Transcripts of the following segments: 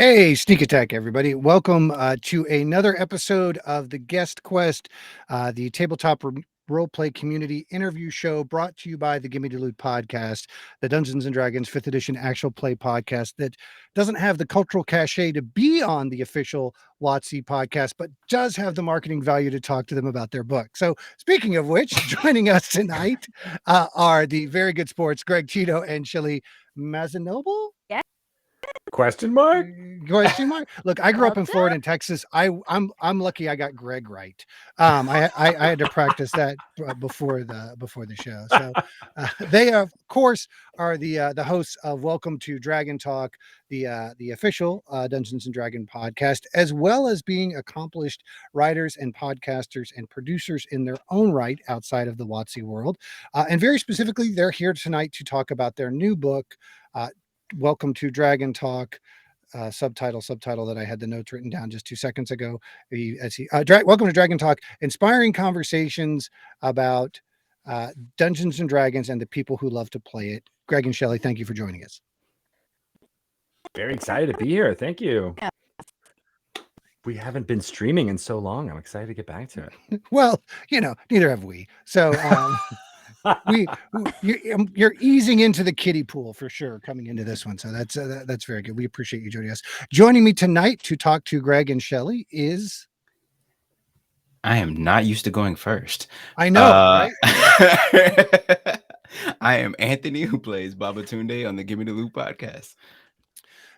Hey, sneak attack, everybody. Welcome to another episode of the Guest Quest, the tabletop role play community interview show brought to you by the Gimme Delude podcast, the Dungeons and Dragons 5th edition actual play podcast that doesn't have the cultural cachet to be on the official WotC podcast, but does have the marketing value to talk to them about their book. So, speaking of which, joining us tonight are the very good sports, Greg Cheeto and Shelly Mazanoble. Question mark? Question mark. Look, I grew up in Florida and Texas. I'm lucky I got Greg right. I had to practice that before the show. So they of course are the hosts of Welcome to Dragon Talk, the official Dungeons and Dragon podcast, as well as being accomplished writers and podcasters and producers in their own right outside of the WotC world. And very specifically, they're here tonight to talk about their new book. Welcome to Dragon Talk, subtitle that I had the notes written down just 2 seconds ago. Welcome to Dragon Talk, inspiring conversations about Dungeons and Dragons and the people who love to play it. Greg and Shelly, thank you for joining us. Very excited to be here. Thank you. Yeah. We haven't been streaming in so long. I'm excited to get back to it. Well, neither have we. So you're easing into the kiddie pool for sure coming into this one. So that's very good. We appreciate you joining us. Joining me tonight to talk to Greg and Shelly is... I am not used to going first. I know, right? I am Anthony, who plays Babatunde on the Gimme the Loot podcast.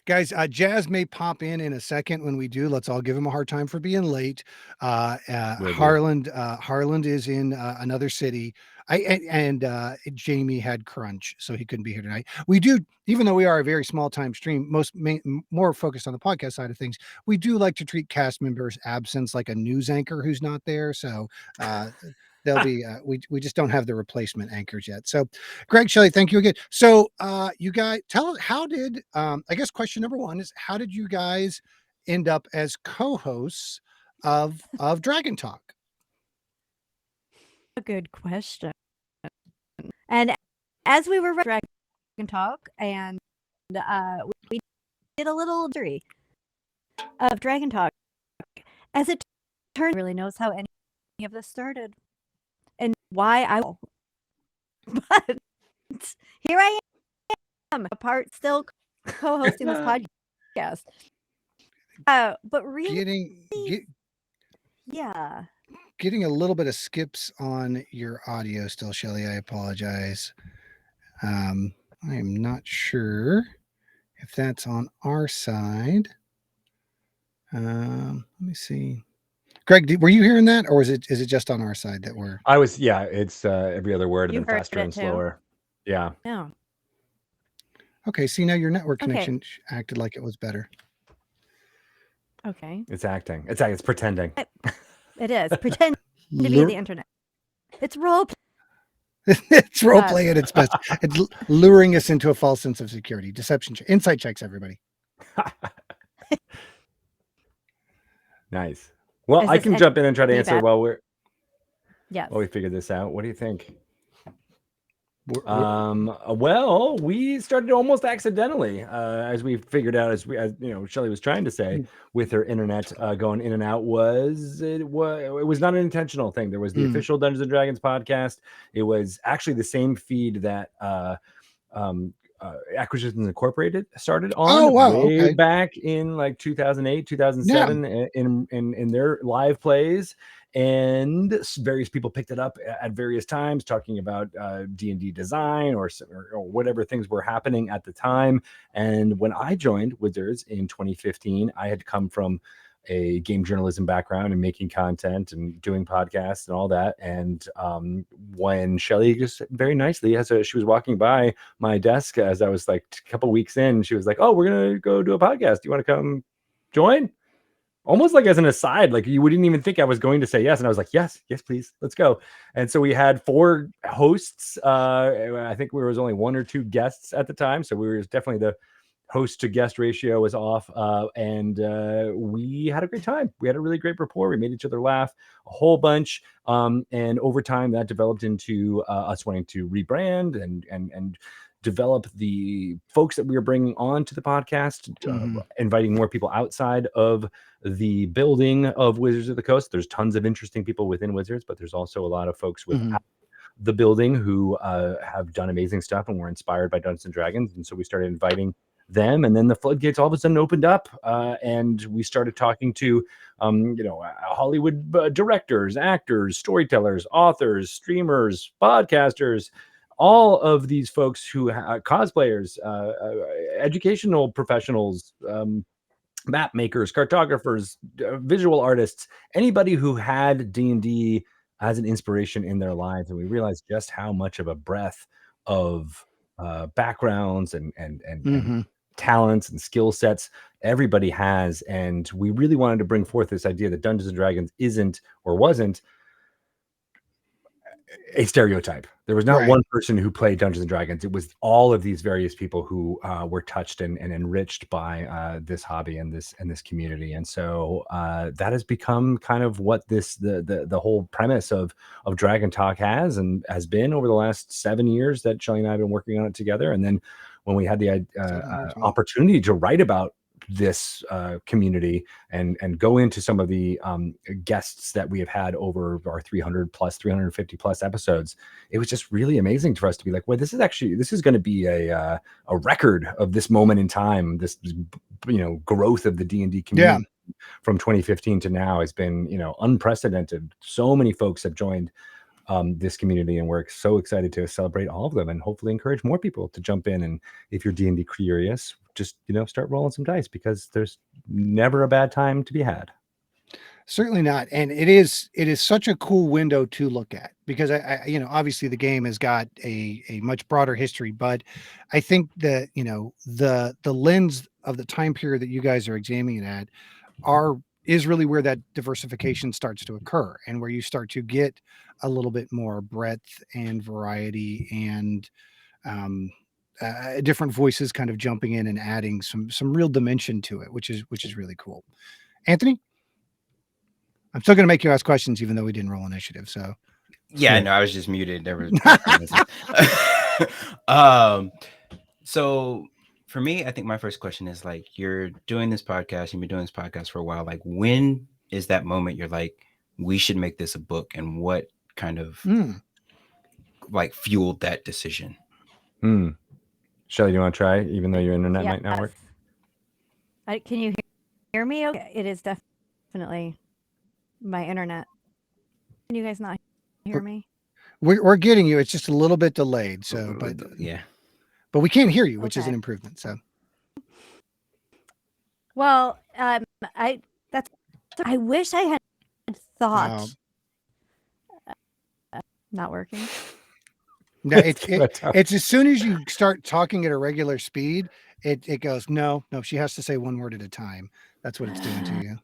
Guys, Jazz may pop in a second. When we do, let's all give him a hard time for being late. Harland is in another city. Jamie had crunch, so he couldn't be here tonight. We do, even though we are a very small time stream, more focused on the podcast side of things, we do like to treat cast members' absence like a news anchor who's not there. So they'll be we just don't have the replacement anchors yet. So Greg, Shelly, thank you again. So you guys, tell us, how did I guess question number one is, how did you guys end up as co-hosts of Dragon Talk? A good question. And as we were Dragon Talk, and we did a little history of Dragon Talk, as it turned, really knows how any of this started and why I will. But here I am, still co-hosting this podcast. But really, yeah. Getting a little bit of skips on your audio still, Shelly. I apologize. I am not sure if that's on our side. Let me see. Greg, were you hearing that, or is it just on our side that we're... I was, yeah, it's every other word and then faster and slower. Yeah. No. Okay, see, now your network connection acted like it was better. Okay. It's acting. It's pretending. It is. Pretend to be the internet. It's role play. It's role play at its best. It's luring us into a false sense of security. Deception. Insight checks, everybody. Nice. Well, I can jump in and try to answer while we figure this out. What do you think? Well, we started almost accidentally, as we figured out, as Shelly was trying to say, with her internet going in and out, it was not an intentional thing. There was the official Dungeons and Dragons podcast. It was actually the same feed that Acquisitions Incorporated started on back in like 2008, 2007 in their live plays. And various people picked it up at various times, talking about D&D design or whatever things were happening at the time. And when I joined Wizards in 2015, I had come from a game journalism background and making content and doing podcasts and all that. And when Shelly just very nicely, she was walking by my desk as I was like a couple weeks in, she was like, "Oh, we're going to go do a podcast. Do you want to come join?" Almost like as an aside, like you wouldn't even think I was going to say yes. And I was like, yes, please, let's go. And so we had 4 hosts. I think there was only 1 or 2 guests at the time. So we were definitely the host to guest ratio was off. And we had a great time. We had a really great rapport. We made each other laugh a whole bunch. And over time that developed into us wanting to rebrand and develop the folks that we were bringing on to the podcast, inviting more people outside of the building of Wizards of the Coast. There's tons of interesting people within Wizards, but there's also a lot of folks without the building who have done amazing stuff and were inspired by Dungeons and Dragons. And so we started inviting them, and then the floodgates all of a sudden opened up, and we started talking to Hollywood directors, actors, storytellers, authors, streamers, podcasters, all of these folks who cosplayers, educational professionals, map makers, cartographers, visual artists, anybody who had D&D as an inspiration in their lives. And we realized just how much of a breadth of backgrounds and talents and skill sets everybody has. And we really wanted to bring forth this idea that Dungeons and Dragons isn't or wasn't a stereotype. There was not one person who played Dungeons and Dragons. It was all of these various people who were touched and enriched by this hobby and this community. And so that has become kind of what the whole premise of Dragon Talk has been over the last 7 years that Shelly and I have been working on it together. And then when we had the opportunity to write about this community and go into some of the guests that we have had over our 350 plus episodes, it was just really amazing for us to be like, well, this is going to be a record of this moment in time. This growth of the D&D community from 2015 to now has been unprecedented. So many folks have joined this community, and we're so excited to celebrate all of them and hopefully encourage more people to jump in. And if you're D&D curious, just start rolling some dice, because there's never a bad time to be had. Certainly not. And it is such a cool window to look at, because I obviously the game has got a much broader history, but I think that the lens of the time period that you guys are examining at is really where that diversification starts to occur, and where you start to get a little bit more breadth and variety and different voices kind of jumping in and adding some real dimension to it, which is really cool. Anthony, I'm still going to make you ask questions, even though we didn't roll initiative. So yeah, no, I was just muted. There was so for me, I think my first question is, like, you're doing this podcast, you've been doing this podcast for a while. Like, when is that moment you're like, we should make this a book, and what kind of like fueled that decision? Shelly, do you want to try, even though your internet might not work? Can you hear me? Okay. It is definitely my internet. Can you guys not hear me? We're getting you. It's just a little bit delayed. So, but we can't hear you, which is an improvement. So, well, I wish I had thought. Not working. No, it's as soon as you start talking at a regular speed, it goes, no, she has to say one word at a time. That's what it's doing to you.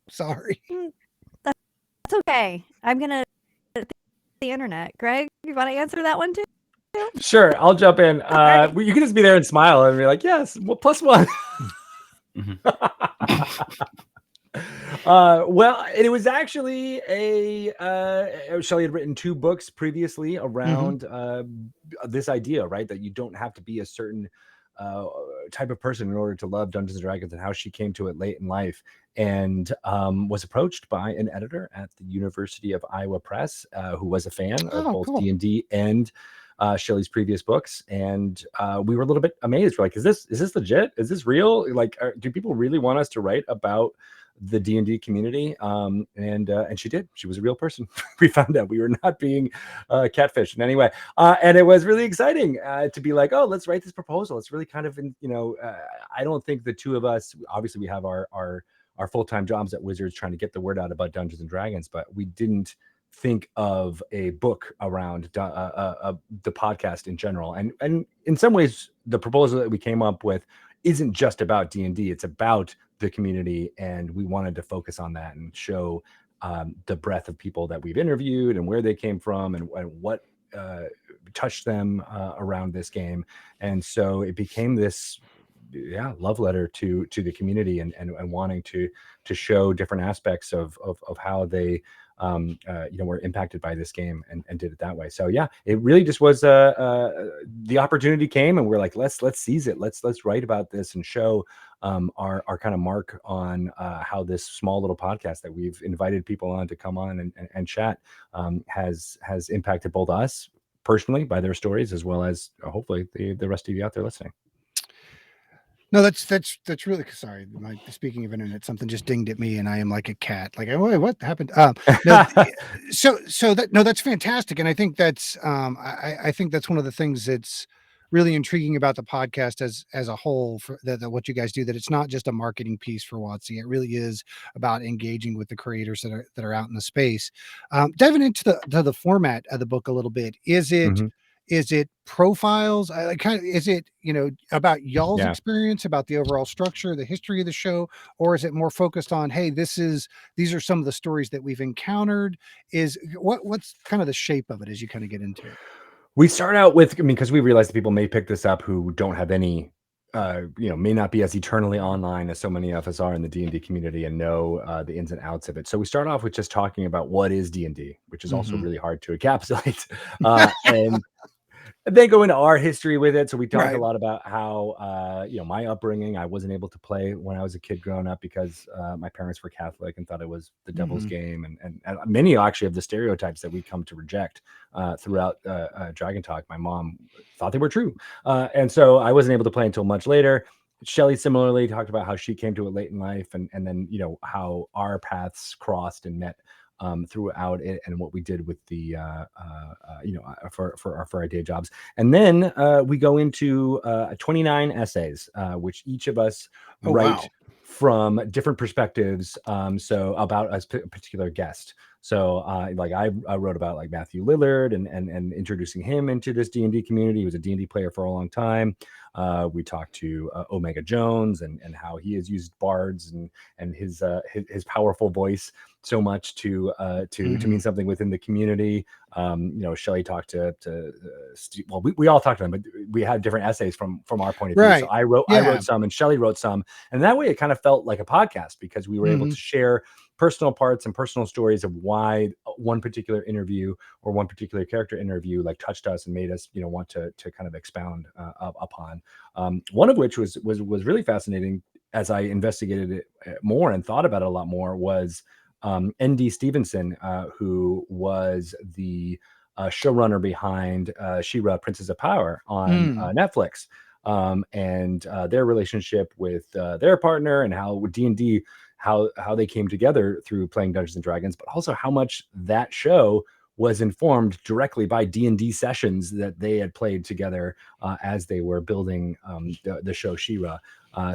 Sorry. That's okay. I'm going to the internet. Greg, you want to answer that one too? Sure, I'll jump in. You can just be there and smile and be like, yes, well, +1. Well, it was actually Shelly had written 2 books previously around this idea, right? That you don't have to be a certain type of person in order to love Dungeons and Dragons, and how she came to it late in life, and was approached by an editor at the University of Iowa Press who was a fan of both D&D and Shelly's previous books. And we were a little bit amazed. We're like, is this legit? Is this real? Like, do people really want us to write about the D&D community? And she did. She was a real person. We found out we were not being catfished in any way. And it was really exciting to be like, oh, let's write this proposal. It's really kind of, I don't think the two of us, obviously we have our full-time jobs at Wizards trying to get the word out about Dungeons and Dragons, but we didn't think of a book around the podcast in general. And in some ways, the proposal that we came up with isn't just about D&D. It's about the community, and we wanted to focus on that and show the breadth of people that we've interviewed and where they came from and what touched them around this game. And so it became this love letter to the community, and wanting to show different aspects of how they were impacted by this game, and did it that way. So yeah, it really just was the opportunity came, and we're like, let's seize it. Let's write about this and show our kind of mark on how this small little podcast that we've invited people on to come on and chat has impacted both us personally by their stories, as well as hopefully the rest of you out there listening. No, that's really, sorry. Speaking of internet, something just dinged at me, and I am like a cat. Like, oh, what happened? No, that's fantastic, and I think that's I think that's one of the things that's really intriguing about the podcast as a whole, for that what you guys do. That it's not just a marketing piece for WotC. It really is about engaging with the creators that are out in the space. Diving into the format of the book a little bit. Is it? Mm-hmm. Is it profiles? Is it, about y'all's experience, about the overall structure, the history of the show, or is it more focused on, hey, these are some of the stories that we've encountered? What's kind of the shape of it as you kind of get into it? We start out with, because we realize that people may pick this up who don't have any, may not be as eternally online as so many of us are in the D&D community and know the ins and outs of it. So we start off with just talking about what is D&D, which is also really hard to encapsulate. And they go into our history with it. So we talk a lot about how, my upbringing, I wasn't able to play when I was a kid growing up because my parents were Catholic and thought it was the devil's game. And many actually of the stereotypes that we come to reject throughout Dragon Talk, my mom thought they were true. And so I wasn't able to play until much later. Shelly similarly talked about how she came to it late in life, and then, how our paths crossed and met throughout it, and what we did with the for our day jobs. And then we go into 29 essays, which each of us write from different perspectives. So about a particular guest. So I wrote about like Matthew Lillard and introducing him into this D&D community. He was a D&D player for a long time. We talked to Omega Jones and how he has used bards and his powerful voice so much to mean something within the community. Shelly talked to Steve. Well, we all talked to them, but we had different essays from our point of view. So I wrote some, and Shelly wrote some, and that way it kind of felt like a podcast because we were able to share personal parts and personal stories of why one particular interview or one particular character interview like touched us and made us want to kind of expound upon. One of which was really fascinating as I investigated it more and thought about it a lot more was N.D. Stevenson, who was the showrunner behind She-Ra, Princess of Power on Netflix, and their relationship with their partner, and how D&D, how they came together through playing Dungeons and Dragons, but also how much that show was informed directly by D&D sessions that they had played together as they were building the show She-Ra.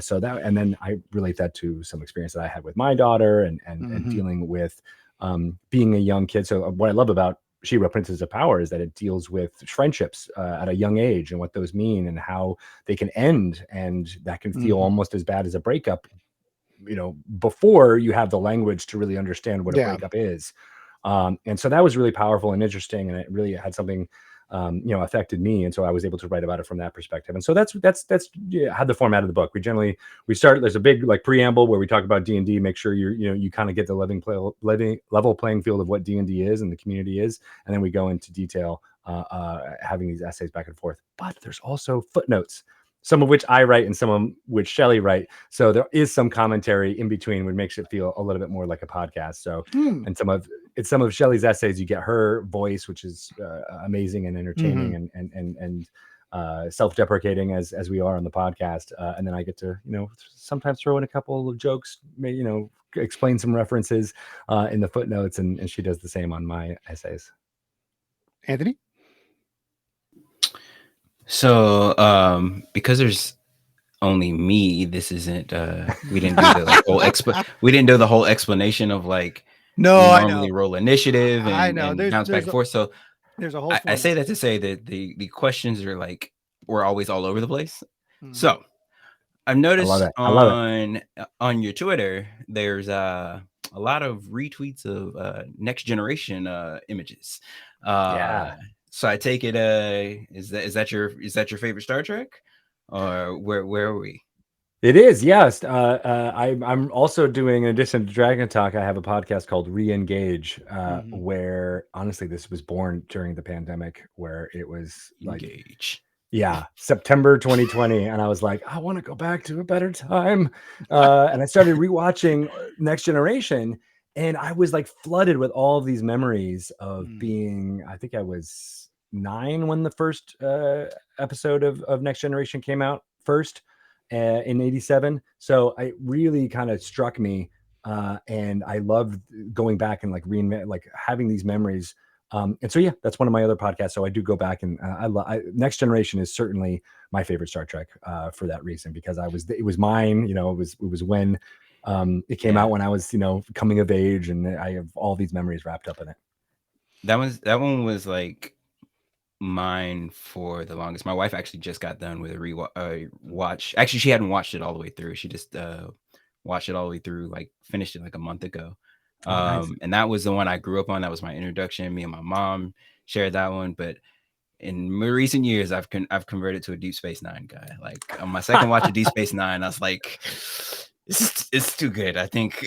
So that, and then I relate that to some experience that I had with my daughter and dealing with being a young kid. So what I love about She-Ra, Princess of Power is that it deals with friendships at a young age and what those mean and how they can end, and that can feel almost as bad as a breakup, before you have the language to really understand what a breakup is. And so that was really powerful and interesting, and it really had something affected me, and so I was able to write about it from that perspective. And so that's had the format of the book. We start, there's a big like preamble where we talk about D&D, make sure you kind of get the level playing field of what D&D is and the community is, and then we go into detail having these essays back and forth. But there's also footnotes, some of which I write and some of which Shelly write. So there is some commentary in between, which makes it feel a little bit more like a podcast. So, and some of Shelly's essays, you get her voice, which is amazing and entertaining and self-deprecating as we are on the podcast. And then I get to, sometimes throw in a couple of jokes, explain some references in the footnotes, and she does the same on my essays. Anthony? So, because there's only me, this isn't. We didn't do the whole we didn't do the whole explanation of like. No, we normally roll initiative and bounce back and forth. So there's a whole. I say that to say that the questions are like we're always all over the place. So I've noticed on your Twitter there's a lot of retweets of next generation images. So I take it, is that your favorite Star Trek, or where are we? It is, yes. I'm also doing, in addition to Dragon Talk, I have a podcast called Re-Engage, where honestly, this was born during the pandemic, where it was like, Engage. yeah, September 2020, and I was like, I want to go back to a better time, and I started rewatching Next Generation, and I was like flooded with all of these memories of being. I think I was 9 when the first episode of Next Generation came out first in '87. So it really kind of struck me, and I loved going back and like reinvent, like having these memories. And so yeah, that's one of my other podcasts. So I do go back and Next Generation is certainly my favorite Star Trek for that reason, because it was mine. You know, it was when it came out, when I was, you know, coming of age, and I have all these memories wrapped up in it. That one was like mine for the longest. My wife actually just got done with a watch. Actually, she hadn't watched it all the way through. She just watched it all the way through, like finished it like a month ago. Nice. And that was the one I grew up on. That was my introduction. Me and my mom shared that one, but in recent years, I've converted to a Deep Space Nine guy. Like on my second watch of Deep Space Nine, I was like, it's too good. I think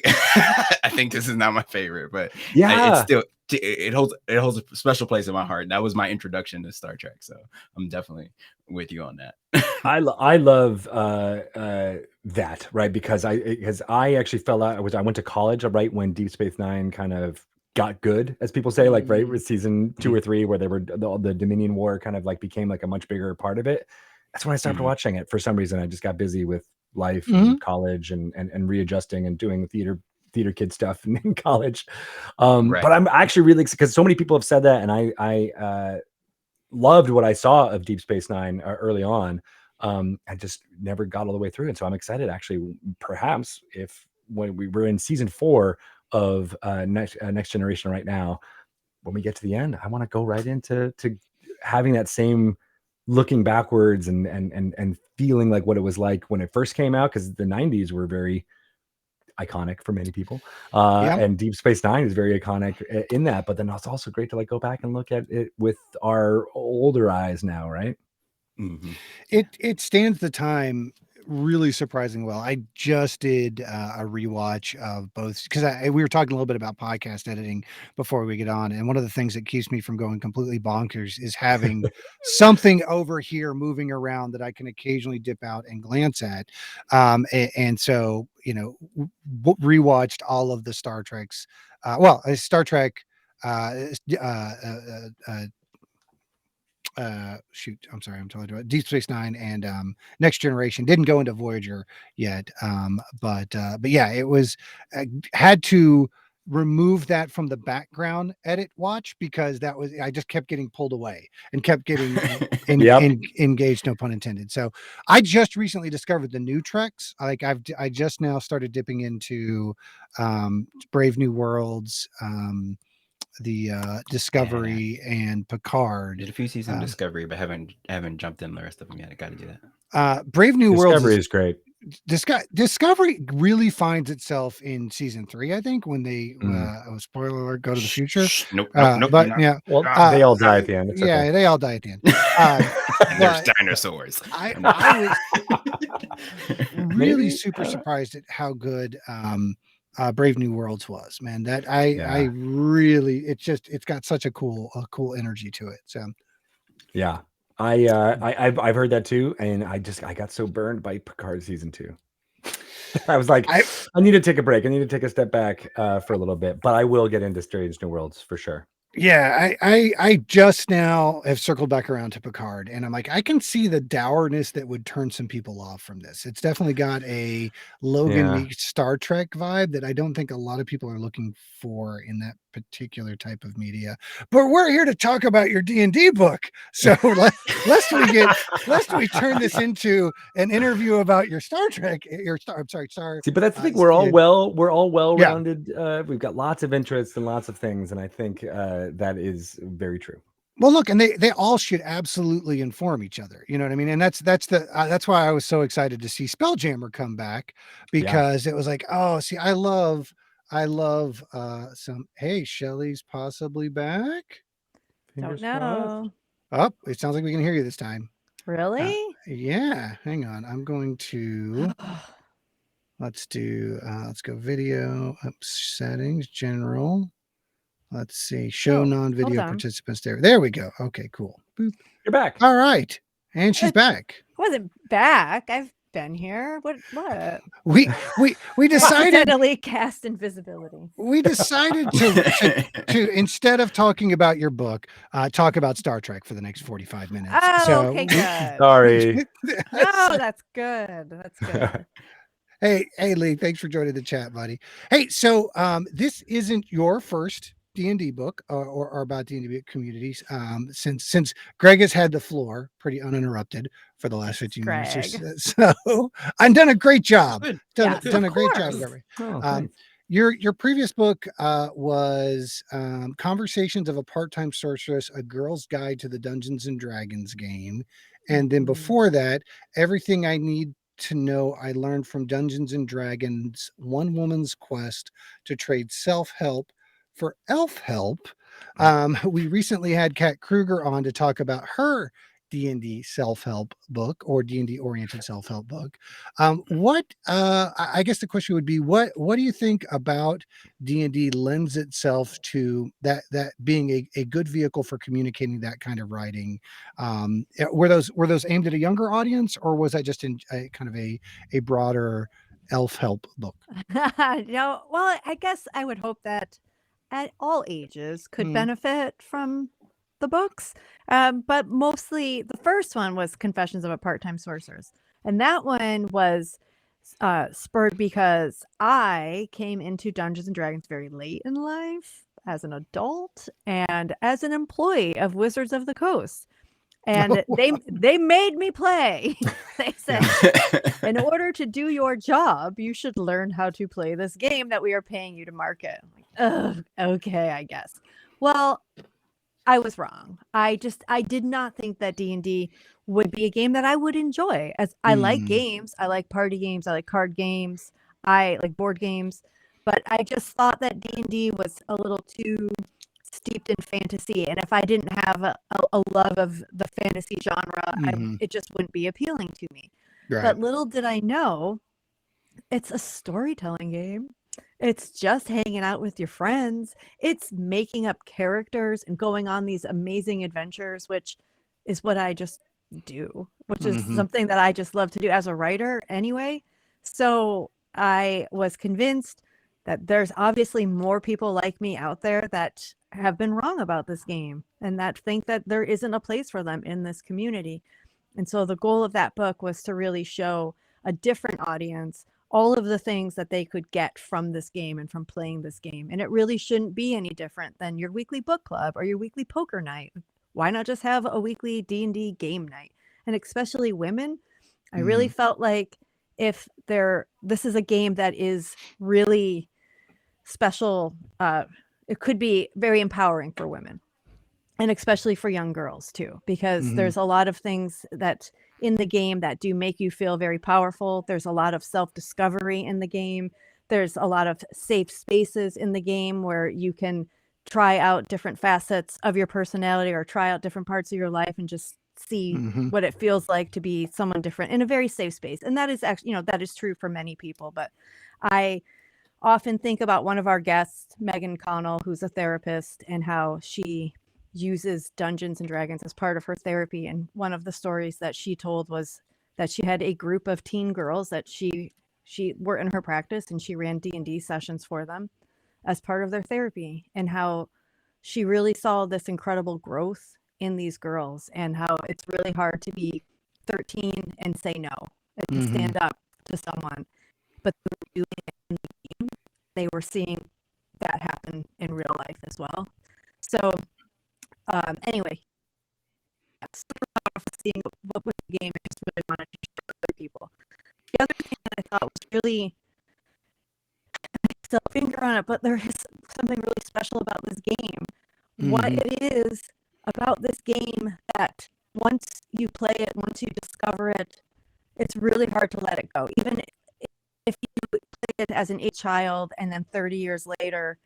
I think this is not my favorite, but yeah, it's still it holds a special place in my heart. That was my introduction to Star Trek, so I'm definitely with you on that. I love that, right? Because I actually fell out. I went to college right when Deep Space Nine kind of got good, as people say, like right with season 2 or 3, where they were the Dominion War kind of like became like a much bigger part of it. That's when I stopped watching it. For some reason, I just got busy with life and college and readjusting and doing theater kid stuff in college. Right. But I'm actually really, because so many people have said that, and I loved what I saw of Deep Space Nine early on. I just never got all the way through. And so I'm excited, actually, perhaps if when we were in season 4 of Next Generation right now, when we get to the end, I want to go right into having that same looking backwards and feeling like what it was like when it first came out, because the 90s were very iconic for many people, and Deep Space Nine is very iconic in that. But then it's also great to like go back and look at it with our older eyes now, right? It stands the time really surprising well. I just did a rewatch of both, because we were talking a little bit about podcast editing before we get on, and one of the things that keeps me from going completely bonkers is having something over here moving around that I can occasionally dip out and glance at. And so, you know, rewatched all of the Star Treks. Star Trek. Shoot, I'm sorry, I'm talking about Deep Space Nine and Next Generation. Didn't go into Voyager yet, but yeah, it was had to remove that from the background edit watch, because that was, I just kept getting pulled away and kept getting engaged, no pun intended. So I just recently discovered the new Treks. Like I just now started dipping into Brave New Worlds, the Discovery and Picard. Did a few seasons of Discovery, but haven't jumped in the rest of them yet. I got to do that. Brave New Worlds is great. Discovery really finds itself in season 3, I think, when they spoiler alert, go to the future. Nope. But yeah, well, they all die at the end. It's okay. They all die at the end. And there's dinosaurs. I was really super surprised at how good Brave New Worlds was, man. That I really, it's got such a cool energy to it. So yeah, I've heard that too, and I got so burned by Picard season 2. I was like, I need to take a break. I need to take a step back for a little bit, but I will get into Strange New Worlds for sure. Yeah, I just now have circled back around to Picard, and I'm like, I can see the dourness that would turn some people off from this. It's definitely got a Logan meets Star Trek vibe that I don't think a lot of people are looking for in that particular type of media. But we're here to talk about your D&D book, so lest we turn this into an interview about your Star Trek, Star. See, but that's the thing. We're all well-rounded. We've got lots of interests and lots of things, and I think that is very true. Well, look, and they all should absolutely inform each other. You know what I mean? And that's why I was so excited to see Spelljammer come back, because it was like, oh, see, I love some. Hey, Shelly's possibly back. Don't know. Oh, it sounds like we can hear you this time. Really? Yeah, hang on. I'm going to let's go video, settings, general. Let's see, show hold non-video on. participants there. There we go. Okay, cool. Boop. You're back. All right. And she's back. I wasn't back. I've been here. What? We decided accidentally cast invisibility. we decided to instead of talking about your book, talk about Star Trek for the next 45 minutes. Oh, So okay, good. Sorry. No, that's good. That's good. Hey, Lee, thanks for joining the chat, buddy. Hey, so this isn't your first D&D book or about D&D communities. Since Greg has had the floor pretty uninterrupted for the last 15 minutes or so, I've done a great job. Done a great job, Greg. Oh, your previous book was Conversations of a Part-Time Sorceress, A Girl's Guide to the Dungeons and Dragons game. And then before that, Everything I Need to Know I Learned from Dungeons and Dragons, One Woman's Quest to Trade Self-Help for Elf Help. We recently had Kat Kruger on to talk about her D&D self-help book or D&D oriented self-help book. I guess the question would be, what do you think about D&D lends itself to that being a good vehicle for communicating that kind of writing? Were those aimed at a younger audience, or was that just in a kind of a broader elf help book? No, well, I guess I would hope that at all ages could benefit from the books. But mostly the first one was Confessions of a Part-Time Sorceress. And that one was spurred because I came into Dungeons and Dragons very late in life as an adult and as an employee of Wizards of the Coast. And they made me play. They said, in order to do your job, you should learn how to play this game that we are paying you to market. I'm like, ugh, okay, I guess. Well, I was wrong. I did not think that D&D would be a game that I would enjoy. As I like games, I like party games, I like card games, I like board games, but I just thought that D&D was a little too steeped in fantasy, and if I didn't have a love of the fantasy genre, it just wouldn't be appealing to me. Right. But little did I know, it's a storytelling game. It's just hanging out with your friends. It's making up characters and going on these amazing adventures, which is what I just do, which is something that I just love to do as a writer anyway. So I was convinced that there's obviously more people like me out there that have been wrong about this game and that think that there isn't a place for them in this community. And so the goal of that book was to really show a different audience all of the things that they could get from this game and from playing this game. And it really shouldn't be any different than your weekly book club or your weekly poker night. Why not just have a weekly D&D game night? And especially women, I really felt like if this is a game that is really special, it could be very empowering for women. And especially for young girls too, because there's a lot of things that in the game that do make you feel very powerful. There's a lot of self-discovery in the game. There's a lot of safe spaces in the game where you can try out different facets of your personality or try out different parts of your life and just see what it feels like to be someone different in a very safe space. And that is actually, that is true for many people. But I often think about one of our guests, Megan Connell, who's a therapist, and how she uses Dungeons and Dragons as part of her therapy. And one of the stories that she told was that she had a group of teen girls that she were in her practice, and she ran D&D sessions for them as part of their therapy, and how she really saw this incredible growth in these girls and how it's really hard to be 13 and say no and to stand up to someone, but they were doing it in the game. They were seeing that happen in real life as well. So anyway, super powerful seeing what was the game. I just really wanted to share with other people. The other thing that I thought was really, still finger on it, but there is something really special about this game. What it is about this game that once you play it, once you discover it, it's really hard to let it go. Even if you play it as an 8-child and then 30 years later,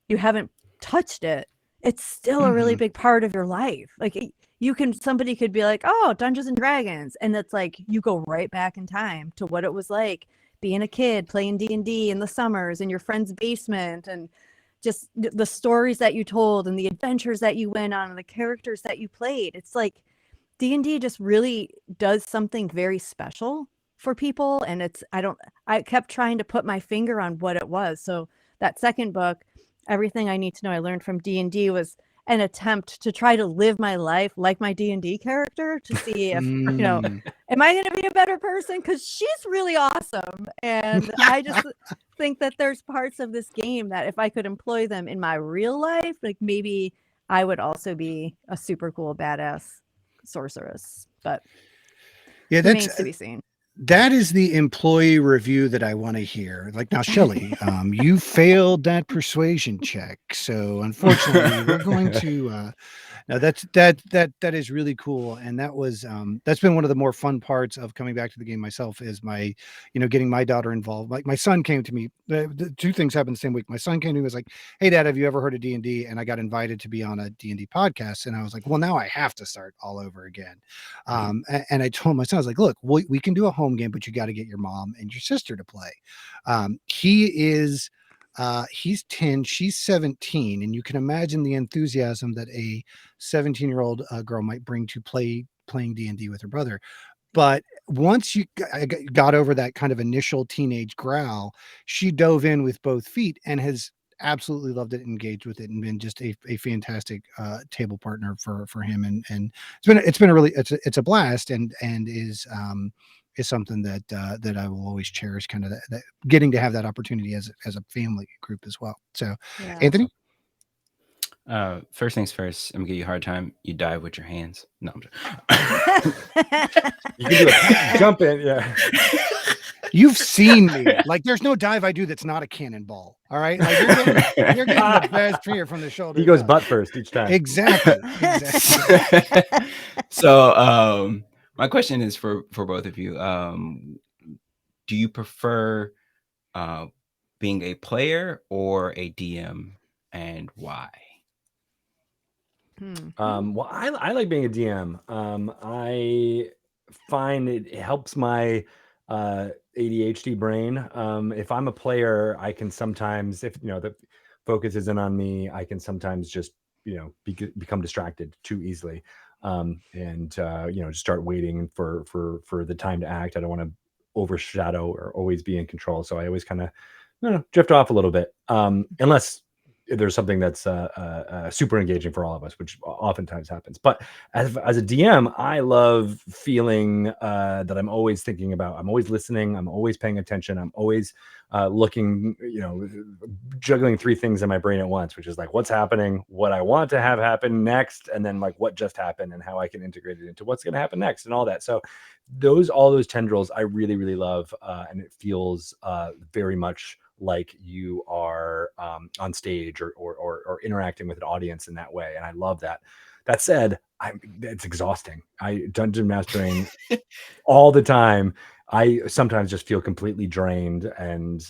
you haven't touched it, it's still a really big part of your life. Like somebody could be like, oh, Dungeons and Dragons, and it's like you go right back in time to what it was like being a kid playing D&D in the summers in your friend's basement, and just the stories that you told and the adventures that you went on and the characters that you played. It's like D&D just really does something very special for people, and I kept trying to put my finger on what it was. So that second book, Everything I Need to Know I Learned from D&D, was an attempt to try to live my life like my D&D character, to see if, am I going to be a better person? Because she's really awesome. And I just think that there's parts of this game that if I could employ them in my real life, like maybe I would also be a super cool badass sorceress. But yeah, remains to be seen. That is the employee review that I want to hear. Like, now, Shelly, you failed that persuasion check, so unfortunately, we're going to. No, that is really cool, and that was that's been one of the more fun parts of coming back to the game myself, is my, getting my daughter involved. Like, my son came to me. The two things happened the same week. My son came to me, was like, "Hey, Dad, have you ever heard of D&D?" And I got invited to be on a D&D podcast, and I was like, "Well, now I have to start all over again." And I told my son, I was like, "Look, we can do a home game, but you got to get your mom and your sister to play." He's 10, she's 17, and you can imagine the enthusiasm that a 17-year-old girl might bring to playing D&D with her brother. But once you got over that kind of initial teenage growl, she dove in with both feet and has absolutely loved it, engaged with it, and been just a fantastic table partner for him. And it's been a really, it's a blast, and is something that I will always cherish, kind of that getting to have that opportunity as a family group as well. So, yeah. Anthony? First things first, I'm gonna give you a hard time. You dive with your hands. No, I'm just... You can do a jump in, yeah. You've seen me. Like, there's no dive I do that's not a cannonball. All right, like you're getting the best here from the shoulder. He goes butt first each time. Exactly. So, my question is for both of you. Do you prefer being a player or a DM, and why? Well, I like being a DM. I find it helps my ADHD brain. If I'm a player, I can sometimes, if the focus isn't on me, I can sometimes just become distracted too easily, and just start waiting for the time to act. I don't want to overshadow or always be in control, so I always kind of drift off a little bit, unless there's something that's super engaging for all of us, which oftentimes happens. But as a DM, I love feeling that I'm always thinking about, I'm always listening, I'm always paying attention, I'm always looking, juggling three things in my brain at once, which is like what's happening, what I want to have happen next, and then like what just happened and how I can integrate it into what's going to happen next and all that. So all those tendrils I really, really love, and it feels very much like you are on stage or interacting with an audience in that way. And I love that. That said, it's exhausting. Dungeon mastering all the time. I sometimes just feel completely drained, and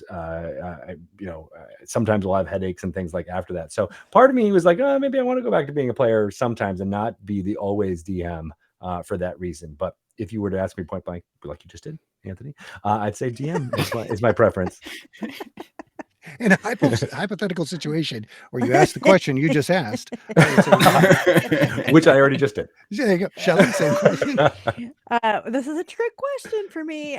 sometimes I'll have headaches and things like after that. So part of me was like, oh, maybe I want to go back to being a player sometimes and not be the always DM for that reason. But if you were to ask me point blank, like you just did, Anthony, I'd say DM is my preference. In a hypothetical situation where you ask the question you just asked, which I already just did. There you go, Shelly. Same question. This is a trick question for me,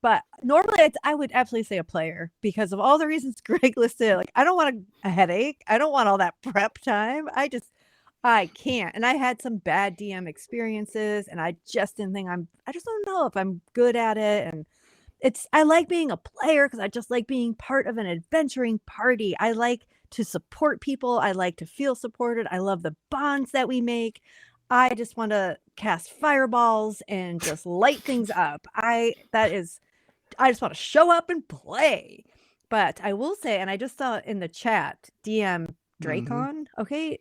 but normally I would absolutely say a player, because of all the reasons Greg listed. Like, I don't want a headache. I don't want all that prep time. I can't. And I had some bad DM experiences, and I just didn't think I just don't know if I'm good at it. And I like being a player because I just like being part of an adventuring party. I like to support people. I like to feel supported. I love the bonds that we make. I just want to cast fireballs and just light things up. I just want to show up and play. But I will say, and I just saw in the chat, DM Dracon, okay,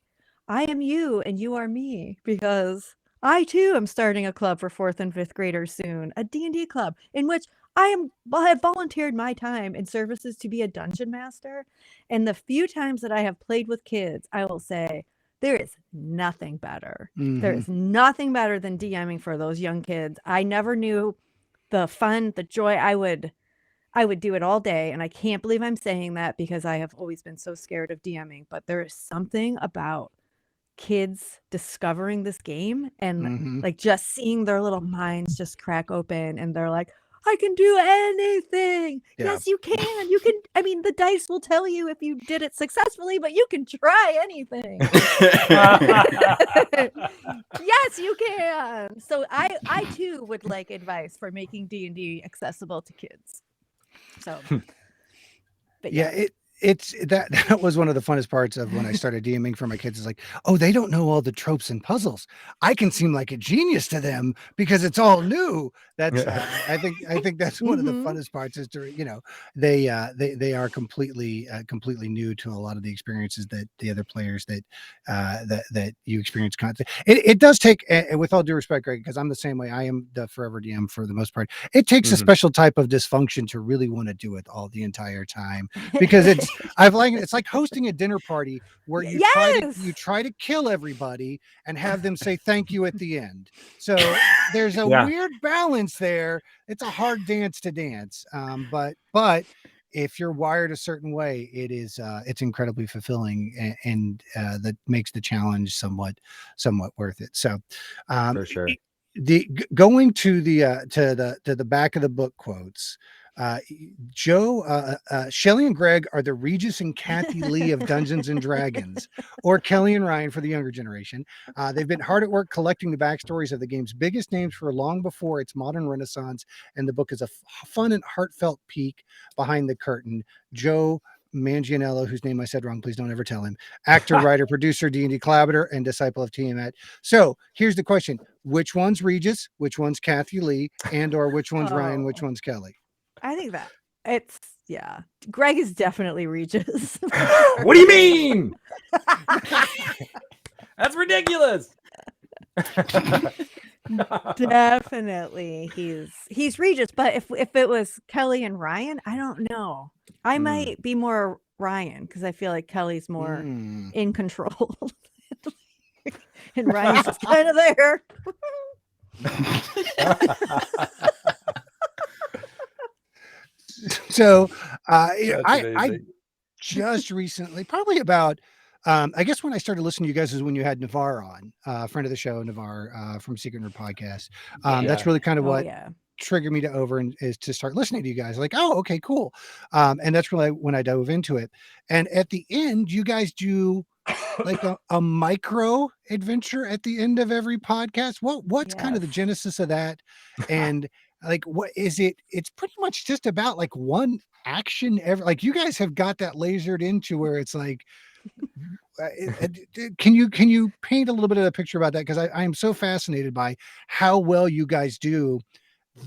I am you and you are me, because I too am starting a club for 4th and 5th graders soon, a D&D club in which I have volunteered my time and services to be a dungeon master. And the few times that I have played with kids, I will say there is nothing better. Mm-hmm. There is nothing better than DMing for those young kids. I never knew the fun, the joy. I would do it all day, and I can't believe I'm saying that because I have always been so scared of DMing, but there is something about kids discovering this game and like just seeing their little minds just crack open, and they're like, I can do anything. Yeah. Yes, you can. You can. I mean, the dice will tell you if you did it successfully, but you can try anything. Yes, you can. So I too would like advice for making D&D accessible to kids. So, but yeah, it's that was one of the funnest parts of when I started DMing for my kids. Is like, oh, they don't know all the tropes and puzzles. I can seem like a genius to them because it's all new. That's I think that's one of the funnest parts is to, you know, they are completely new to a lot of the experiences that the other players that you experience constantly. It does take, with all due respect, Greg, because I'm the same way. I am the forever DM for the most part. It takes a special type of dysfunction to really want to do it all the entire time, because it's like hosting a dinner party where you try to kill everybody and have them say thank you at the end. So there's a weird balance there. It's a hard dance to dance. But if you're wired a certain way, it's incredibly fulfilling, and that makes the challenge somewhat worth it. So for sure. Going to the back of the book quotes. Joe, Shelly and Greg are the Regis and Kathy Lee of Dungeons and Dragons, or Kelly and Ryan for the younger generation. They've been hard at work collecting the backstories of the game's biggest names for long before its modern renaissance, and the book is a fun and heartfelt peek behind the curtain. Joe Manganiello, whose name I said wrong, please don't ever tell him. Actor, writer, producer, D&D collaborator, and disciple of Tiamat. So here's the question: which one's Regis? Which one's Kathy Lee? And or which one's Ryan? Which one's Kelly? I think that it's Greg is definitely Regis. What do you mean? That's ridiculous. Definitely he's Regis, but if it was Kelly and Ryan, I don't know. I might be more Ryan because I feel like Kelly's more in control. And Ryan's just kind of there. So I just recently, probably about I guess when I started listening to you guys is when you had Navarre on, friend of the show, Navarre from Secret Nerd Podcast. That's really kind of what triggered me is to start listening to you guys. Like, oh, okay, cool. And that's really when I dove into it. And at the end, you guys do like a micro adventure at the end of every podcast. What's kind of the genesis of that? And like, what is it? It's pretty much just about like one action like you guys have got that lasered into where it's like, can you paint a little bit of a picture about that? Because I am so fascinated by how well you guys do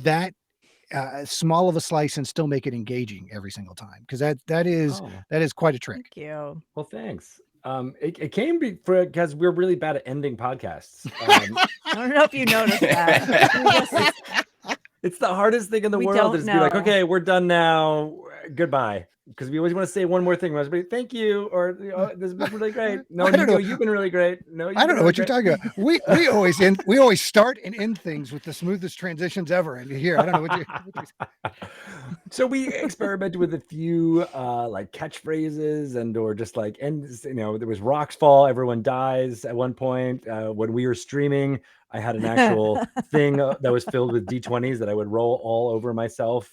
that small of a slice and still make it engaging every single time. Because that is quite a trick. Thank you. Well, thanks. It came because we're really bad at ending podcasts. I don't know if you noticed that. It's the hardest thing in the world is to be like, okay, we're done now. Goodbye. Because we always want to say one more thing. We want to say thank you, or this has been really great. No, you've been really great. No, I don't know what you're talking about. We always start and end things with the smoothest transitions ever. And here, I don't know what you. So we experimented with a few like catchphrases or just like ends. You know, there was rocks fall, everyone dies at one point. When we were streaming, I had an actual thing that was filled with D20s that I would roll all over myself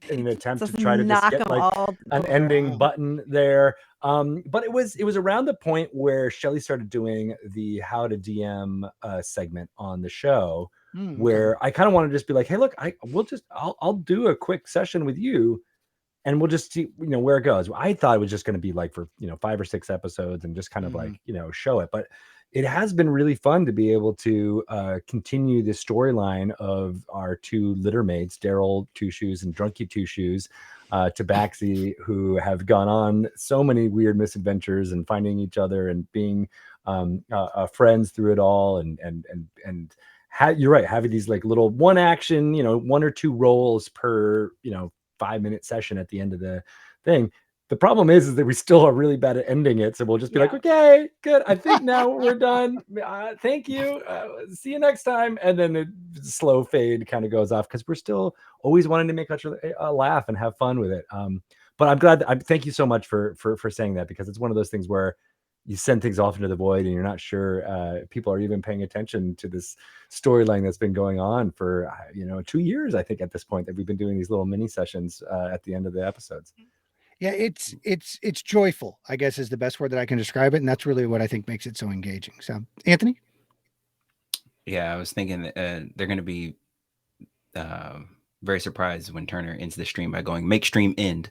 in an attempt to try to just get like an ending button there. But it was around the point where Shelly started doing the How to DM segment on the show, where I kind of want to just be like, hey, look, I'll do a quick session with you and we'll just see, where it goes. I thought it was just going to be like for, 5 or 6 episodes and just kind of like, show it. But it has been really fun to be able to continue the storyline of our 2 litter mates, Daryl Two Shoes and Drunky Two Shoes, Tabaxi, who have gone on so many weird misadventures and finding each other and being friends through it all. And you're right, having these like little one action, 1 or 2 rolls per, 5-minute session at the end of the thing. The problem is that we still are really bad at ending it. So we'll just be like, okay, good. I think now we're done. Thank you. See you next time. And then the slow fade kind of goes off because we're still always wanting to make each other laugh and have fun with it. But I'm glad. Thank you so much for saying that, because it's one of those things where you send things off into the void and you're not sure people are even paying attention to this storyline that's been going on for 2 years, I think, at this point, that we've been doing these little mini sessions at the end of the episodes. Yeah, it's joyful, I guess, is the best word that I can describe it, and that's really what I think makes it so engaging. So, Anthony? Yeah, I was thinking that they're going to be very surprised when Turner ends the stream by going, "Make stream end."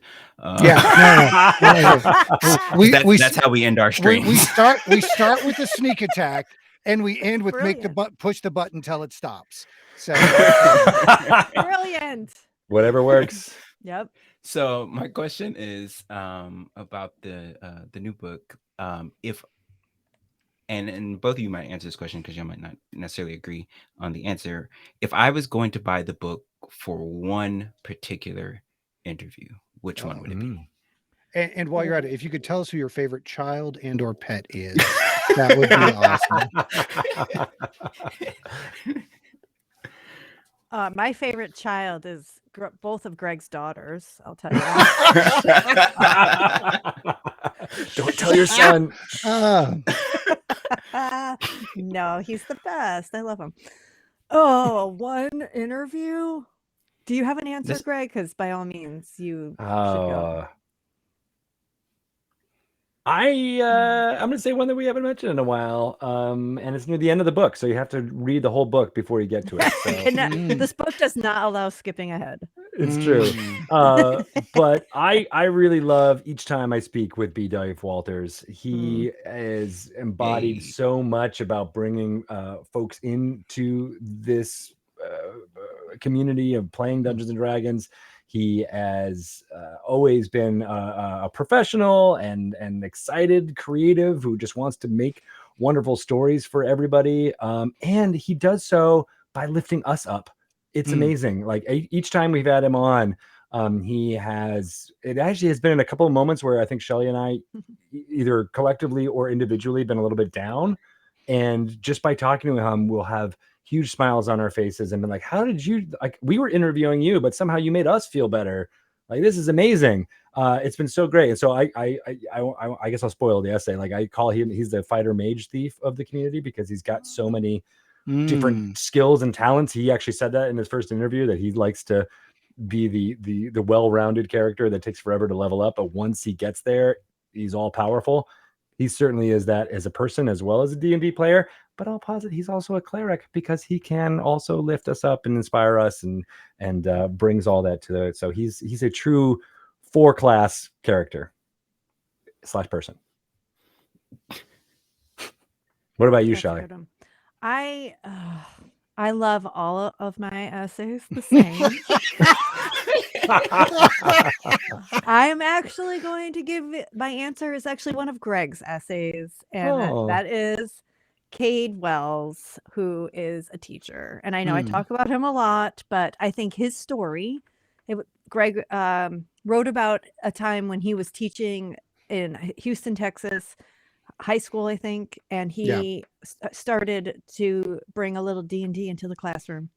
Yeah, no. That's how we end our stream. We start with a sneak attack, and we end with push the button till it stops. So brilliant. Whatever works. Yep. So my question is about the new book. If and both of you might answer this question because you might not necessarily agree on the answer. If I was going to buy the book for one particular interview, which one would it be? And while you're at it, if you could tell us who your favorite child and or pet is, that would be awesome. My favorite child is both of Greg's daughters. I'll tell you. Don't tell your son. No, he's the best. I love him. Oh, one interview. Do you have an answer, Greg? Because by all means, you should go. I'm going to say one that we haven't mentioned in a while, and it's near the end of the book, so you have to read the whole book before you get to it. So. This book does not allow skipping ahead. It's true. But I really love each time I speak with B. Dave Walters. He is embodied so much about bringing folks into this community of playing Dungeons and Dragons. He has always been a professional and excited creative who just wants to make wonderful stories for everybody. And he does so by lifting us up. It's amazing. Like each time we've had him on, it actually has been in a couple of moments where I think Shelly and I either collectively or individually been a little bit down. And just by talking to him, we'll have huge smiles on our faces and been like, how did you, like, we were interviewing you, but somehow you made us feel better. Like, this is amazing. It's been so great. And so I guess I'll spoil the essay. Like, I call him, he's the fighter mage thief of the community because he's got so many different skills and talents. He actually said that in his first interview, that he likes to be the well-rounded character that takes forever to level up. But once he gets there, he's all powerful. He certainly is that as a person as well as a D&D player. But I'll posit he's also a cleric because he can also lift us up and inspire us and brings all that to it. So he's a true 4-class character / person. What about you, Shelly? I love all of my essays the same. I'm actually going to give my answer is actually one of Greg's essays, and that is Cade Wells, who is a teacher. And I know I talk about him a lot, but I think his story, Greg wrote about a time when he was teaching in Houston, Texas, high school, I think, and he started to bring a little D&D into the classroom.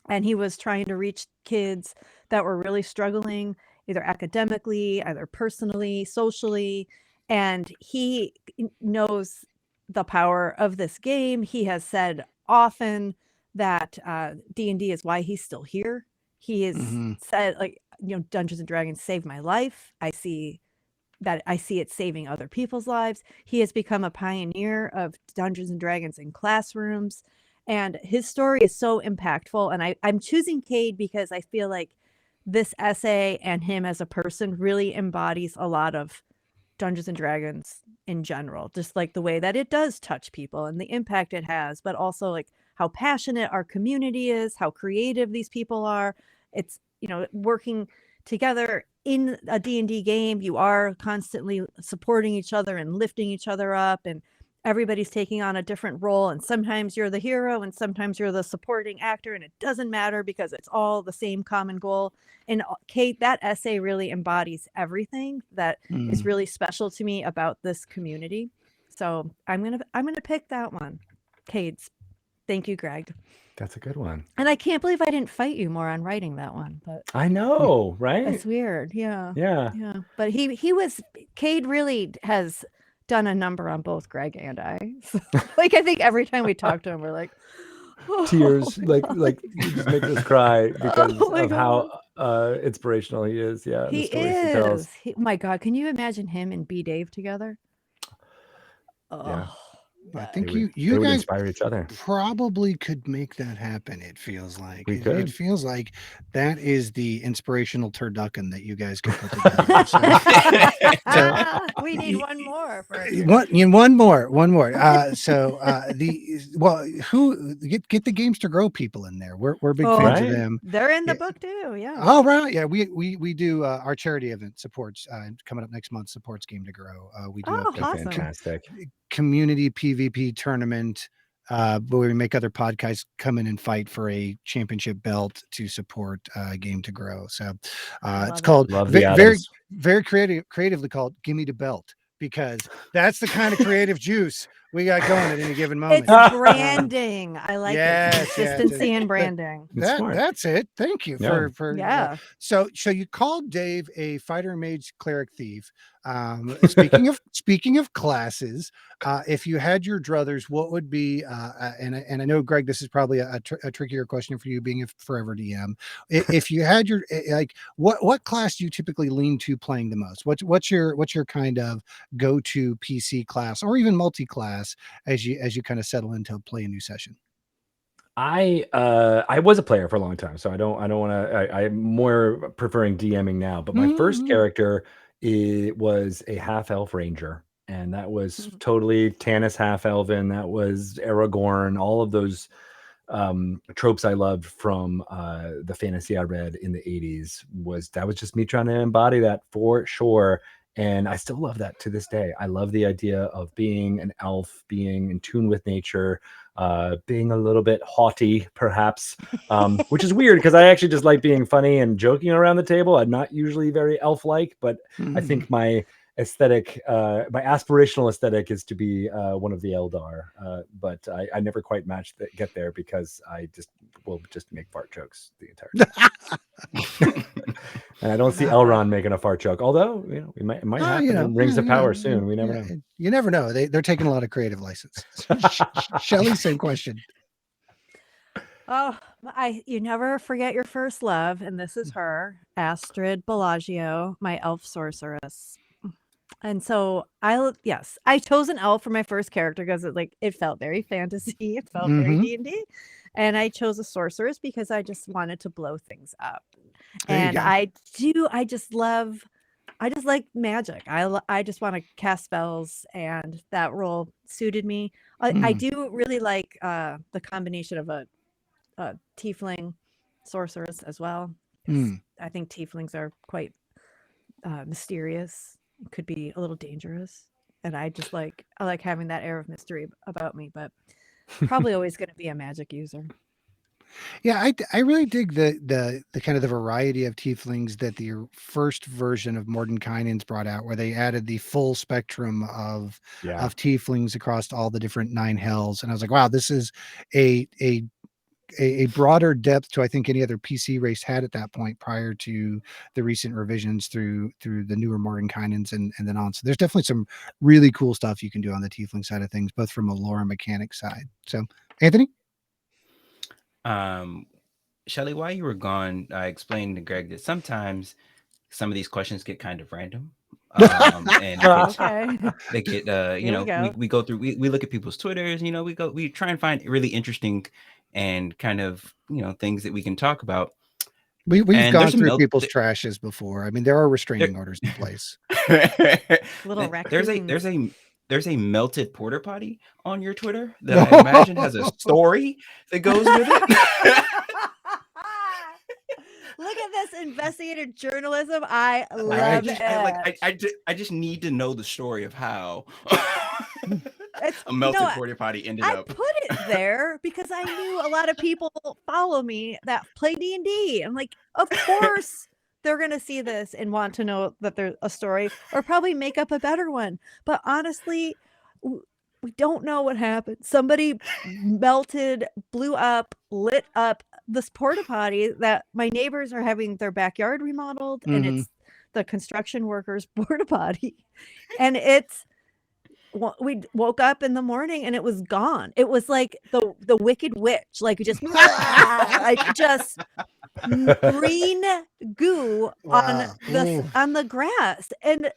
And he was trying to reach kids that were really struggling, either academically, either personally, socially. And he knows the power of this game. He has said often that D&D is why he's still here. He has said, like, Dungeons and Dragons saved my life. I see it saving other people's lives. He has become a pioneer of Dungeons and Dragons in classrooms. And his story is so impactful. And I'm choosing Cade because I feel like this essay and him as a person really embodies a lot of Dungeons and Dragons in general, just like the way that it does touch people and the impact it has, but also like how passionate our community is, how creative these people are. It's, working together in a D&D game, you are constantly supporting each other and lifting each other up. And everybody's taking on a different role, and sometimes you're the hero and sometimes you're the supporting actor, and it doesn't matter because it's all the same common goal. And Kate, that essay really embodies everything that is really special to me about this community. So I'm gonna pick that one. Kate's. Thank you, Greg. That's a good one. And I can't believe I didn't fight you more on writing that one, but I know, right? it's weird. Yeah. Yeah. But Cade really has done a number on both Greg and I. So, like, I think every time we talk to him, we're like, tears, like he just makes us cry because of God. how inspirational he is. Yeah, He the stories he tells. is. My God, can you imagine him and B. Dave together? Yeah. I think they you would guys inspire each other. probably could make that happen. It feels like it feels like that is the inspirational turducken that you guys could put together. So we need one more. One more. Who get the Gamester Grow people in there? We're big fans of them. They're in the book too. Yeah. Oh right, yeah. We do our charity event supports coming up next month. Supports Game to Grow. We do a fantastic community PvP tournament. But we make other podcasts come in and fight for a championship belt to support Game to Grow. So it's called very creatively called "Gimme the Belt," because that's the kind of creative juice we got going at any given moment. It's branding. I like it. Consistency and branding. That's it. Thank you for So you called Dave a fighter, mage, cleric, thief. Speaking of classes, if you had your druthers, what would be? And I know, Greg, this is probably a trickier question for you, being a forever DM. If you had your what class do you typically lean to playing the most? What's your kind of go-to PC class or even multi-class as you kind of settle into play a new session? I was a player for a long time, so I don't want to. I'm more preferring DMing now. But my first character was a half elf ranger, and that was totally Tanis half elven. That was Aragorn. All of those tropes I loved from the fantasy I read in the 80s was just me trying to embody that for sure. And I still love that to this day. I love the idea of being an elf, being in tune with nature, being a little bit haughty, perhaps, which is weird because I actually just like being funny and joking around the table. I'm not usually very elf-like, but I think my aesthetic, my aspirational aesthetic is to be one of the Eldar. But I never quite get there because I will just make fart jokes the entire time. And I don't see Elrond making a fart joke, although it might happen in Rings of Power soon. We never know. You never know. They're taking a lot of creative license. Shelly, same question. Oh, you never forget your first love, and this is her, Astrid Bellagio, my elf sorceress. And so I chose an elf for my first character because it felt very fantasy. It felt very D&D. And I chose a sorceress because I just wanted to blow things up. And I just like magic. I just want to cast spells, and that role suited me. I do really like the combination of a tiefling sorceress as well. I think tieflings are quite mysterious. Could be a little dangerous, and I like having that air of mystery about me, but probably always going to be a magic user. Yeah, I really dig the kind of the variety of tieflings that the first version of Mordenkainen's brought out, where they added the full spectrum of tieflings across all the different 9 hells, and I was like, wow, this is a broader depth to I think any other PC race had at that point prior to the recent revisions through the newer Mordenkainen's and then on. So there's definitely some really cool stuff you can do on the tiefling side of things, both from a lore and mechanic side. So, Anthony? Shelly, while you were gone, I explained to Greg that sometimes some of these questions get kind of random. And they get we go through, we look at people's Twitters, we try and find really interesting and kind of things that we can talk about. We've gone through people's trashes before. I mean, there are restraining orders in place. Little raccoons. There's a melted porta potty on your Twitter that I imagine has a story that goes with it. Look at this investigative journalism. I love it. I just need to know the story of how. A melted porta potty ended I up. put it there because I knew a lot of people follow me that play D&D. I'm like, of course they're going to see this and want to know that there's a story or probably make up a better one. But honestly, we don't know what happened. Somebody melted, blew up, lit up this porta potty that my neighbors are having their backyard remodeled, and it's the construction workers' porta potty. And we woke up in the morning and it was gone. It was like the Wicked Witch, like just green goo on the grass, and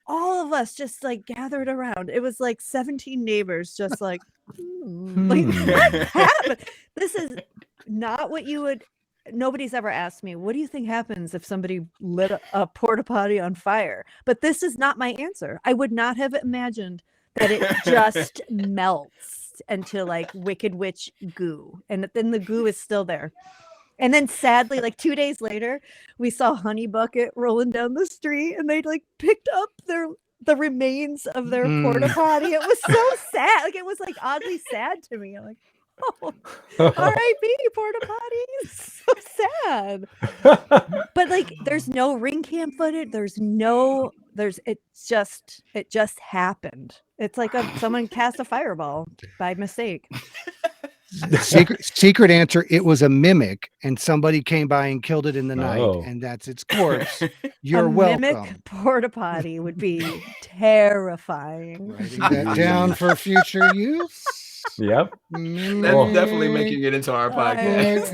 all of us just like gathered around. It was like 17 neighbors just like, like what happened? This is not what you would. Nobody's ever asked me, what do you think happens if somebody lit a porta potty on fire? But this is not my answer. I would not have imagined that it just melts into like Wicked Witch goo, and then the goo is still there. And then sadly, like 2 days later, we saw Honey Bucket rolling down the street, and they like picked up the remains of their porta potty. It was so sad. Like it was like oddly sad to me. I'm like, oh, R.I.P. porta potties. So sad. But like, there's no ring cam footage. It just happened. It's like someone cast a fireball by mistake. Secret answer, it was a mimic, and somebody came by and killed it in the night, and that's its corpse. You're welcome. Mimic porta potty would be terrifying. Writing that down for future use. Yep. That's definitely making it into our podcast.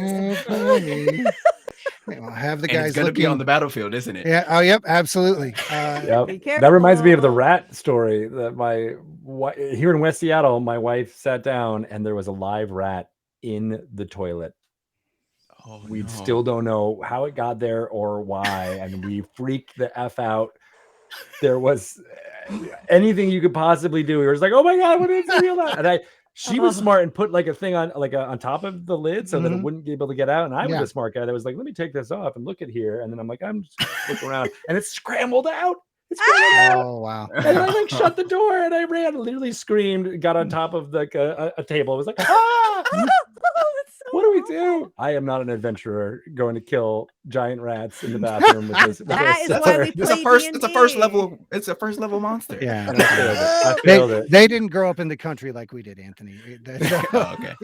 I'll have the and guys it's going to be on the battlefield, isn't it? Yeah. Oh, yep. Absolutely. That reminds me of the rat story that here in West Seattle, my wife sat down and there was a live rat in the toilet. Oh, we still don't know how it got there or why, and we freaked the F out. There was anything you could possibly do. We were just like, "Oh my god, what is real?" And she was smart and put like a thing on on top of the lid so that it wouldn't be able to get out. And I was a smart guy that was like, let me take this off and look at here. And then I'm like, I'm just looking around, and it scrambled out. Oh wow! And I like shut the door and I ran, literally screamed, got on top of like a table. I was like, ah! What do we do? I am not an adventurer going to kill giant rats in the bathroom with this. That is why we play it's a first level. It's a first level monster. Yeah, I failed it. They didn't grow up in the country like we did, Anthony. Okay.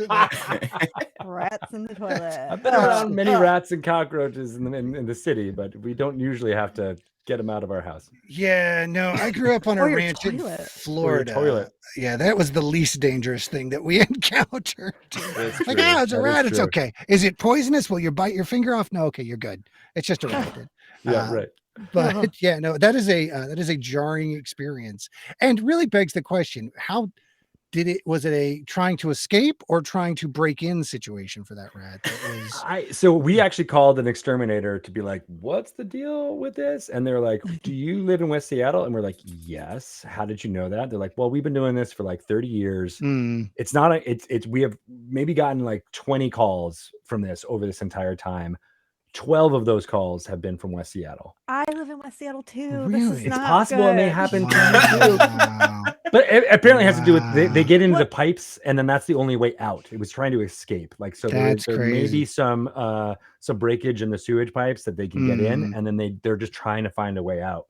Rats in the toilet. I've been around many rats and cockroaches in the city, but we don't usually have to get them out of our house. Yeah, no, I grew up on a ranch in Florida. Toilet. Yeah, that was the least dangerous thing that we encountered. Like, it's a That rat. is It's true. okay. Is it poisonous? Will you bite your finger off? No, okay, you're good. It's just a rat. Yeah, right. But yeah, no, that is a jarring experience, and really begs the question: how was it a trying to escape or trying to break in situation for that rat? So we actually called an exterminator to be like, what's the deal with this? And they're like, do you live in West Seattle? And we're like, yes. How did you know that? They're like, well, we've been doing this for like 30 years. It's not we have maybe gotten like 20 calls from this over this entire time. 12 of those calls have been from West Seattle. I live in West Seattle too. Really? This is It's not possible good. it may happen to you too. But it apparently has to do with they get into the pipes, and then that's the only way out. It was trying to escape. Like, so there may be some breakage in the sewage pipes that they can get in, and then they're just trying to find a way out.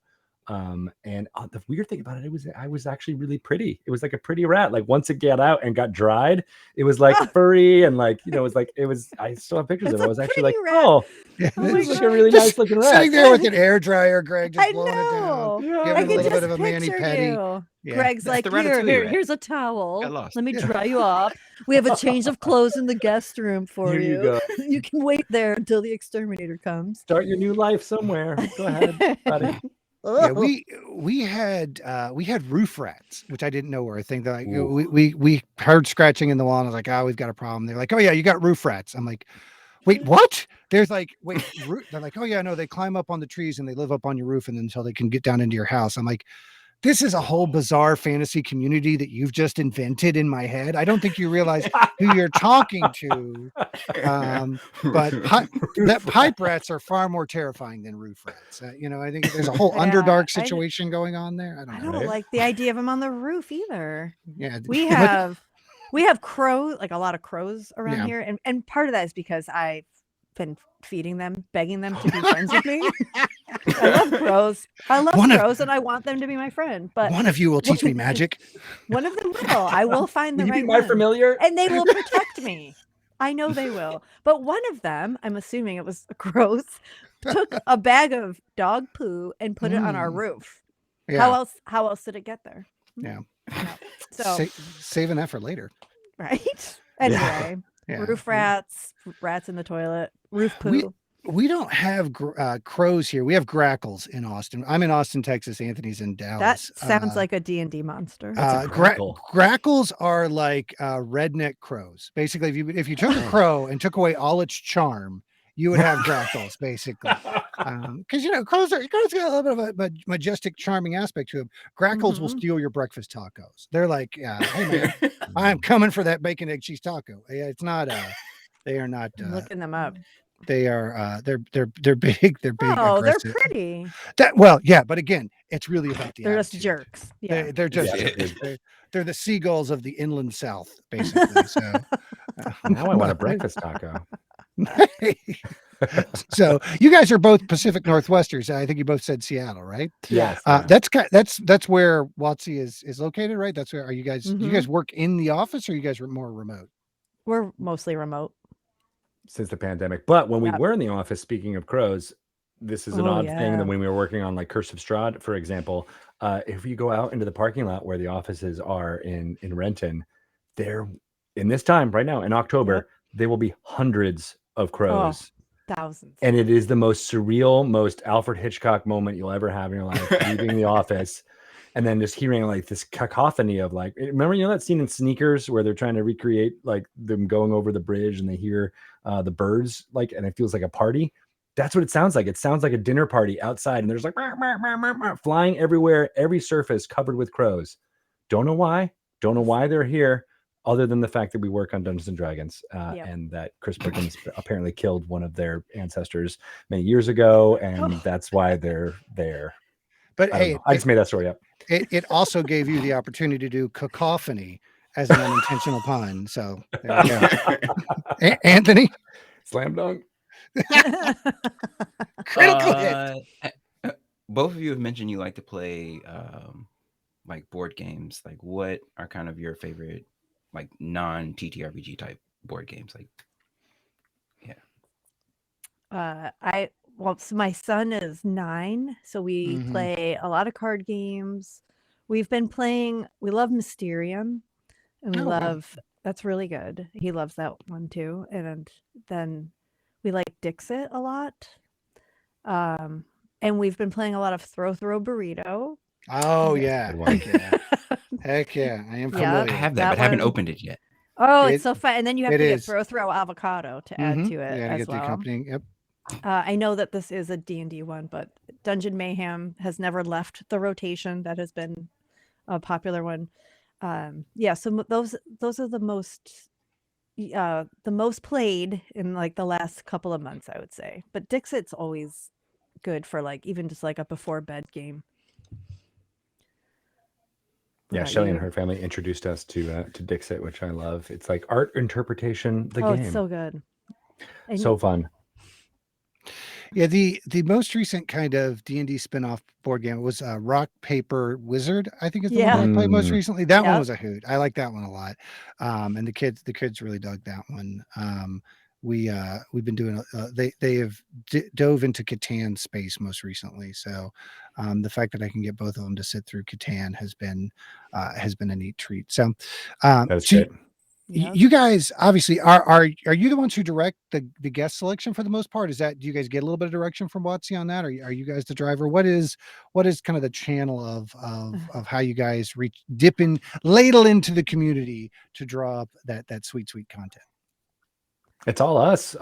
And the weird thing about it, I was actually really pretty. It was like a pretty rat. Like once it got out and got dried, it was like furry and like, it was I still have pictures of it. I was actually like, rat. oh, this is like a really nice looking rat. Sitting there with an air dryer, Greg, just I blowing know. it down. Yeah. Give I it a can little just bit of a mani picture petty. you. Yeah. Greg's That's like, the Ratatouille rat. here's a towel. Got lost. Let me dry you off. We have a change of clothes in the guest room for Here you go. You can wait there until the exterminator comes. Start your new life somewhere. Go ahead, buddy. Yeah, we had roof rats, which I didn't know were a thing. That we heard scratching in the wall, and I was like, "Oh, we've got a problem." They're like, "Oh yeah, you got roof rats." I'm like, "Wait, what?" They're like, they're like, "Oh yeah, no, they climb up on the trees and they live up on your roof, and until they can get down into your house." I'm like, this is a whole bizarre fantasy community that you've just invented in my head. I don't think you realize who you're talking to. But pipe rats are far more terrifying than roof rats. I think there's a whole Underdark situation going on there. I don't like the idea of them on the roof either. Yeah, we have crows, like a lot of crows around here, and part of that is because I've been feeding them, begging them to be friends with me. I love crows. And I want them to be my friend. But one of you will teach me magic. One of them will. I will find the right one. Familiar, and they will protect me. I know they will. But one of them, I'm assuming it was crows, took a bag of dog poo and put it on our roof. Yeah. How else did it get there? Yeah. So save an effort later. Right. Anyway, roof rats in the toilet, roof poo. We don't have crows here. We have grackles in Austin. I'm in Austin, Texas. Anthony's in Dallas. That sounds like a D&D monster. Grackles are like redneck crows. Basically, if you took a crow and took away all its charm, you would have grackles, basically. Because crows got a little bit of a majestic, charming aspect to them. Grackles will steal your breakfast tacos. They're like, hey man, I'm coming for that bacon, egg, cheese taco. Yeah, it's not. They are not. I'm looking them up. They are. They're big. They're big. Oh, aggressive. They're pretty. But again, it's really about the. They're attitude. just jerks. Yeah. They're just. They're the seagulls of the inland South, basically. So now I want a breakfast taco. So you guys are both Pacific Northwesters. I think you both said Seattle, right? Yes. That's where WotC is located, right? That's where. Are you guys? Do you guys work in the office, or you guys are more remote? We're mostly remote since the pandemic. But when we were in the office, speaking of crows, this is an odd thing that when we were working on like Curse of Strahd, for example, if you go out into the parking lot where the offices are in Renton, there in this time right now in October, there will be hundreds of crows. Thousands. And it is the most surreal, most Alfred Hitchcock moment you'll ever have in your life, leaving the office. And then just hearing like this cacophony of like, remember, that scene in Sneakers where they're trying to recreate like them going over the bridge and they hear the birds, like, and it feels like a party. That's what it sounds like. It sounds like a dinner party outside, and there's like flying everywhere, every surface covered with crows. Don't know why they're here, other than the fact that we work on Dungeons and Dragons, and that Chris Perkins apparently killed one of their ancestors many years ago, and that's why they're there. But I just made that story up. It also gave you the opportunity to do cacophony as an unintentional pun. So there we go. Anthony, slam dunk. Critical hit. Both of you have mentioned you like to play like board games. Like, what are kind of your favorite like non-TTRPG type board games? Like, so my son is 9, so we play a lot of card games. We love Mysterium, and that's really good. He loves that one too. And then we like Dixit a lot. And we've been playing a lot of Throw Burrito. Oh yeah. Heck yeah. I am familiar. I have that, but haven't opened it yet. Oh, it's so fun. And then you have to get Throw Avocado to add to it as well. The accompanying. Yep. I know that this is a D&D one, but Dungeon Mayhem has never left the rotation. That has been a popular one. So those are the most played in like the last couple of months, I would say. But Dixit's always good for like even just like a before bed game. Yeah, Shelly and her family introduced us to Dixit, which I love. It's like art interpretation. The game. It's so good. So fun. Yeah, the most recent kind of D&D spin-off board game was Rock Paper Wizard, I think is the one I played most recently. That one was a hoot. I like that one a lot. And the kids really dug that one. We've been doing they have dove into Catan space most recently. So the fact that I can get both of them to sit through Catan has been a neat treat. So that's great. You guys obviously are you the ones who direct the guest selection for the most part? Do you guys get a little bit of direction from WotC on that? Or are you guys the driver? What is kind of the channel of how you guys ladle into the community to draw up that sweet content? It's all us.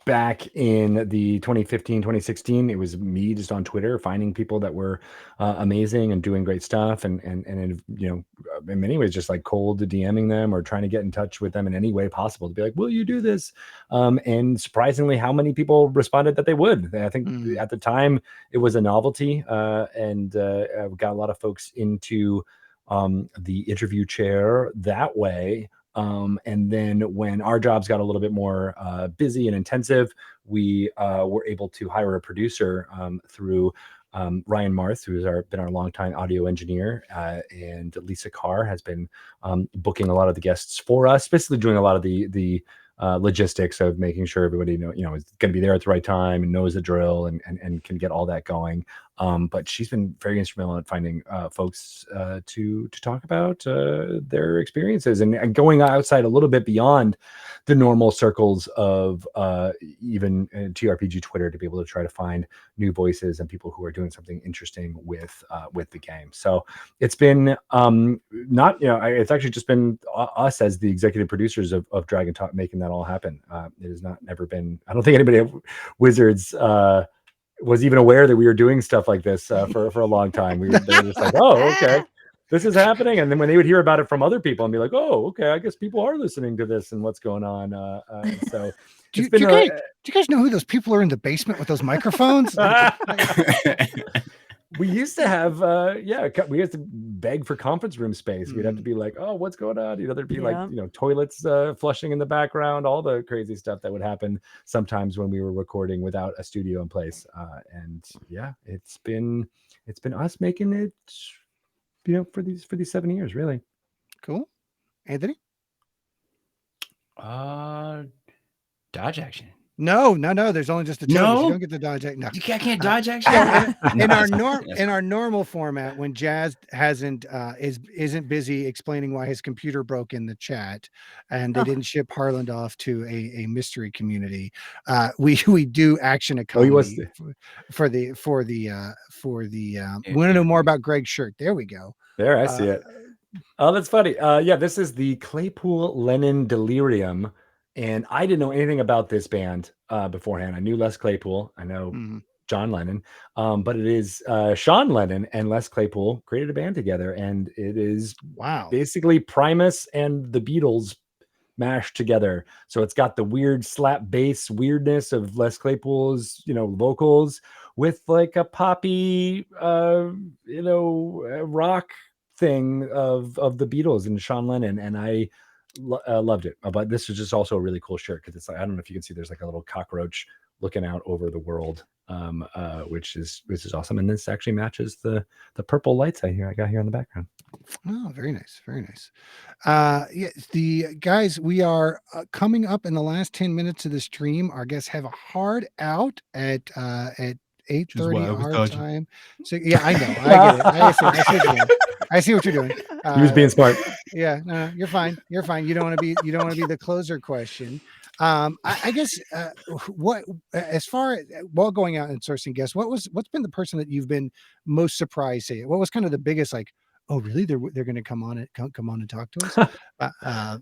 back in the 2015, 2016, it was me just on Twitter finding people that were amazing and doing great stuff. And you know, in many ways, just like cold DMing them or trying to get in touch with them in any way possible to be like, will you do this? And surprisingly, how many people responded that they would. I think at the time it was a novelty, and we got a lot of folks into the interview chair that way. And then when our jobs got a little bit more busy and intensive, we were able to hire a producer through Ryan Marth, who's been our longtime audio engineer, and Lisa Carr has been booking a lot of the guests for us, basically doing a lot of the logistics of making sure everybody is going to be there at the right time and knows the drill and can get all that going. But she's been very instrumental in finding folks to talk about their experiences and going outside a little bit beyond the normal circles of even TRPG Twitter to be able to try to find new voices and people who are doing something interesting with the game. So it's been it's actually just been us as the executive producers of Dragon Talk making that all happen. It has never been. I don't think anybody at Wizards was even aware that we were doing stuff like this for a long time. They were just like, oh, okay, this is happening. And then when they would hear about it from other people and be like, oh, okay, I guess people are listening to this and what's going on. So do you guys know who those people are in the basement with those microphones? We used to have, we used to beg for conference room space. We'd have to be like, oh, what's going on? There'd be like, toilets flushing in the background, all the crazy stuff that would happen sometimes when we were recording without a studio in place. And yeah, it's been us making it, for these 7 years, really. Cool. Anthony? Dodge action. No. There's only just a choice. No? You don't get to dodge action. No, you can't dodge action. In our normal format, when Jazz isn't busy explaining why his computer broke in the chat, and they didn't ship Harland off to a mystery community, we do action economy for the we want to know more about Greg's shirt. There we go. There, I see it. Oh, that's funny. This is the Claypool Lennon Delirium. And I didn't know anything about this band beforehand. I knew Les Claypool. I know John Lennon. But it is Sean Lennon and Les Claypool created a band together. And it is basically Primus and the Beatles mashed together. So it's got the weird slap bass weirdness of Les Claypool's, vocals with like a poppy, rock thing of the Beatles and Sean Lennon. And I loved it. But this is just also a really cool shirt because it's like, I don't know if you can see, there's like a little cockroach looking out over the world, which is awesome. And this actually matches the purple lights I got here in the background. Oh, very nice. Very nice. The guys, we are coming up in the last 10 minutes of the stream. Our guests have a hard out at 8:30 our time. So yeah, I know. I get it. I see what you're doing. He was being smart. Yeah, no, you're fine. You're fine. You don't want to be the closer question. I guess what, as far as while going out and sourcing guests, what's been the person that you've been most surprised at? What was kind of the biggest, like, oh really, they're going to come on and talk to us?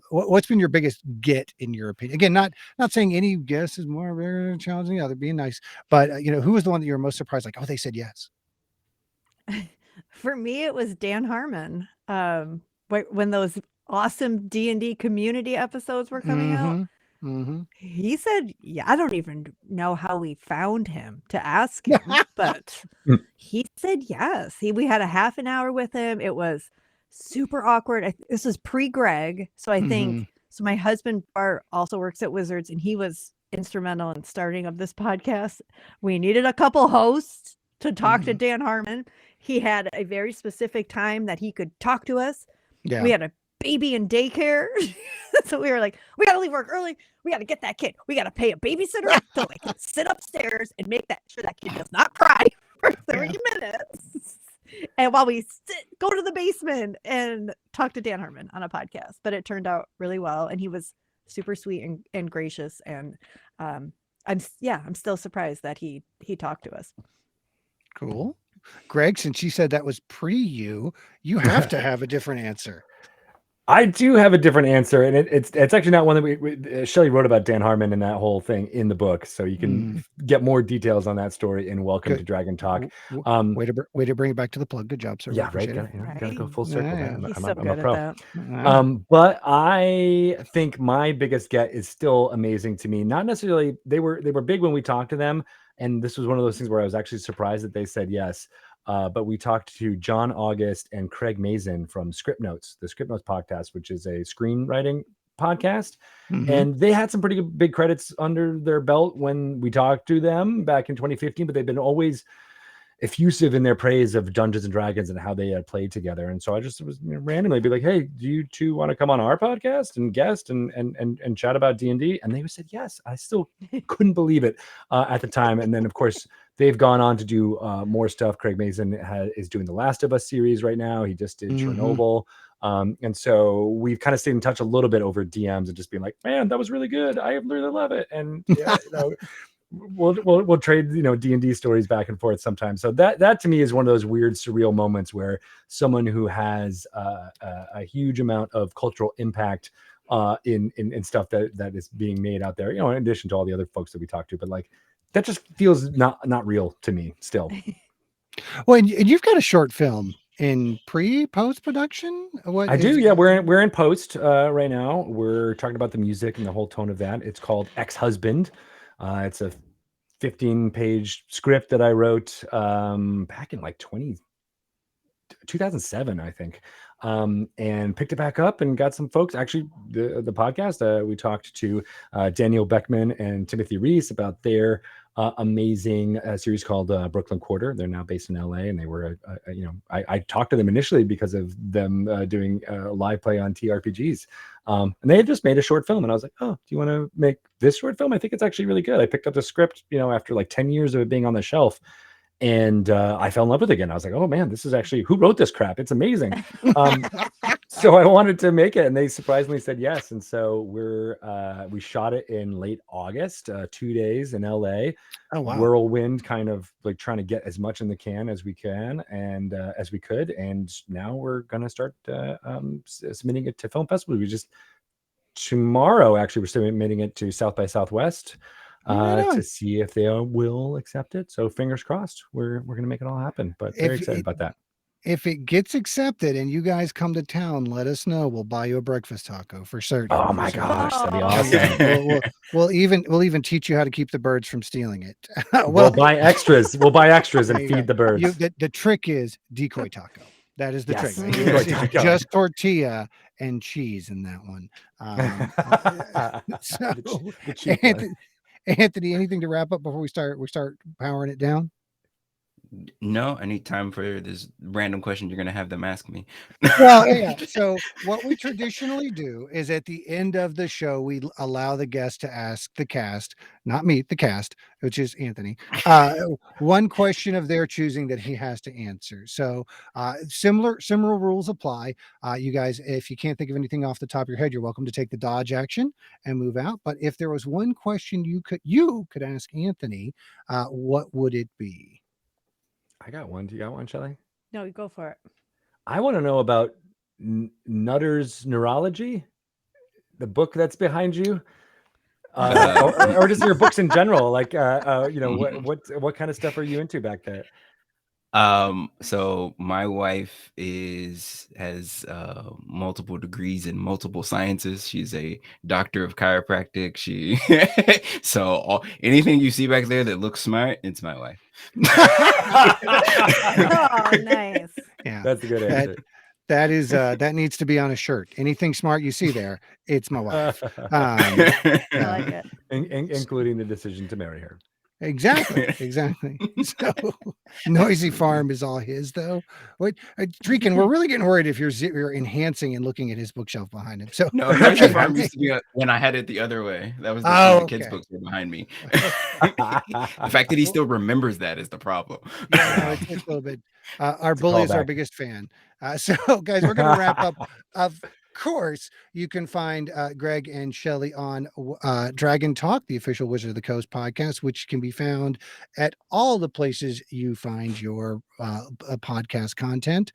What's been your biggest get in your opinion? Again, not saying any guest is more challenging than the other, being nice, but who was the one that you were most surprised, like, oh, they said yes? For me, it was Dan Harmon. When those awesome D&D community episodes were coming out, he said, yeah, I don't even know how we found him to ask him, but he said yes. We had a half an hour with him. It was super awkward. This was pre-Greg, so I think so. My husband Bart also works at Wizards, and he was instrumental in starting of this podcast. We needed a couple hosts to talk to Dan Harmon. He had a very specific time that he could talk to us. Yeah. We had a baby in daycare. So we were like, we got to leave work early. We got to get that kid. We got to pay a babysitter so I can sit upstairs and make sure that kid does not cry for 30 minutes. And while we go to the basement and talk to Dan Harmon on a podcast. But it turned out really well. And he was super sweet and gracious. And I'm still surprised that he talked to us. Cool. Greg, since you said that was you have to have a different answer. I do have a different answer, and it's actually not one that we Shelly wrote about Dan Harmon and that whole thing in the book, so you can get more details on that story in Welcome to Dragon Talk. Way to bring it back to the plug. Good job, sir. Yeah, right. Gotta go full circle, man. I'm a pro. But I think my biggest get is still amazing to me. Not necessarily they were big when we talked to them, and this was one of those things where I was actually surprised that they said yes. But we talked to John August and Craig Mazin from Script Notes, the Script Notes podcast, which is a screenwriting podcast. And they had some pretty big credits under their belt when we talked to them back in 2015, but they've been always effusive in their praise of Dungeons and Dragons and how they had played together. And so I just was randomly be like, hey, do you two want to come on our podcast and guest and chat about D&D? And they said yes. I still couldn't believe it at the time. And then, of course, they've gone on to do more stuff. Craig Mazin is doing the Last of Us series right now. He just did Chernobyl. And so we've kind of stayed in touch a little bit over DMs and just being like, man, that was really good. I really love it. And we'll trade D&D stories back and forth sometimes. So that to me is one of those weird surreal moments where someone who has a huge amount of cultural impact in stuff that is being made out there, in addition to all the other folks that we talked to, but like that just feels not real to me still. Well, and you've got a short film in post production. I do. Yeah, we're in post right now. We're talking about the music and the whole tone of that. It's called Ex-Husband. It's a 15-page script that I wrote back in like 2007, I think, and picked it back up and got some folks. Actually, the podcast, we talked to Daniel Beckman and Timothy Reese about their amazing series called Brooklyn Quarter. They're now based in LA, and they were, I talked to them initially because of them doing live play on TRPGs. And they had just made a short film, and I was like, oh, do you want to make this short film? I think it's actually really good. I picked up the script, after like 10 years of it being on the shelf. And I fell in love with it again. I was like, oh man, this is actually, who wrote this crap? It's amazing. So I wanted to make it, and they surprisingly said yes. And so we shot it in late August, 2 days in LA. Oh, wow. Whirlwind, kind of like trying to get as much in the can as we can and as we could. And now we're going to start submitting it to film festivals. Tomorrow, actually, we're submitting it to South by Southwest. To see if they will accept it. So fingers crossed, we're going to make it all happen, but very excited about that. If it gets accepted and you guys come to town, let us know. We'll buy you a breakfast taco for certain. Oh my gosh, that'd be awesome. We'll even teach you how to keep the birds from stealing it. We'll buy extras. We'll buy extras and feed the birds. The trick is decoy taco. That is the trick. It's just tortilla and cheese in that one. Anthony, anything to wrap up before we start powering it down? No, I need time for this random question you're going to have them ask me. Well, yeah. So what we traditionally do is at the end of the show, we allow the guest to ask the cast, not me, the cast, which is Anthony, one question of their choosing that he has to answer. So similar rules apply. You guys, if you can't think of anything off the top of your head, you're welcome to take the dodge action and move out. But if there was one question you could ask Anthony, what would it be? I got one. Do you got one, Shelly? No, go for it. I want to know about Nutter's Neurology, the book that's behind you, or just your books in general. Like, what kind of stuff are you into back there? So my wife has multiple degrees in multiple sciences. She's a doctor of chiropractic. So anything you see back there that looks smart, it's my wife. Oh, nice. Yeah, that's a good answer. That needs to be on a shirt. Anything smart you see there, it's my wife. I like it. Including the decision to marry her. Exactly. So Noisy Farm is all his, though. What, Dreeken, we're really getting worried if you're enhancing and looking at his bookshelf behind him. So no, Noisy Farm used to be when I had it the other way. That was the kids' books were behind me. The fact that he still remembers that is the problem. Yeah, it's a little bit. Our bully is our biggest fan. So, guys, we're going to wrap up. course, you can find Greg and Shelly on Dragon Talk, the official Wizard of the Coast podcast, which can be found at all the places you find your podcast content.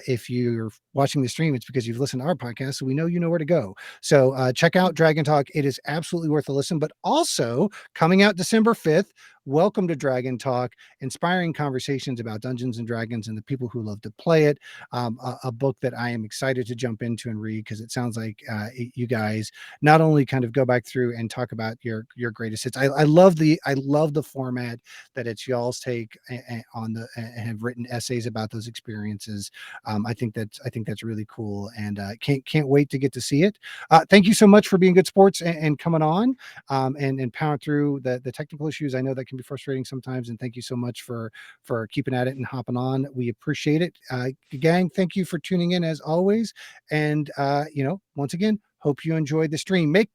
If you're watching the stream, it's because you've listened to our podcast, so we know you know where to go. So check out Dragon Talk. It is absolutely worth a listen. But also coming out December 5th, welcome to Dragon Talk, inspiring conversations about Dungeons and Dragons and the people who love to play it. A book that I am excited to jump into and read, because it sounds like you guys not only kind of go back through and talk about your greatest hits. I love the format that it's y'all's take on the and have written essays about those experiences. I think that's really cool, and can't wait to get to see it. Thank you so much for being good sports and coming on and powering through the technical issues. I know that can be frustrating sometimes, and thank you so much for keeping at it and hopping on. We appreciate it. Gang, thank you for tuning in as always. And once again, hope you enjoyed the stream. Make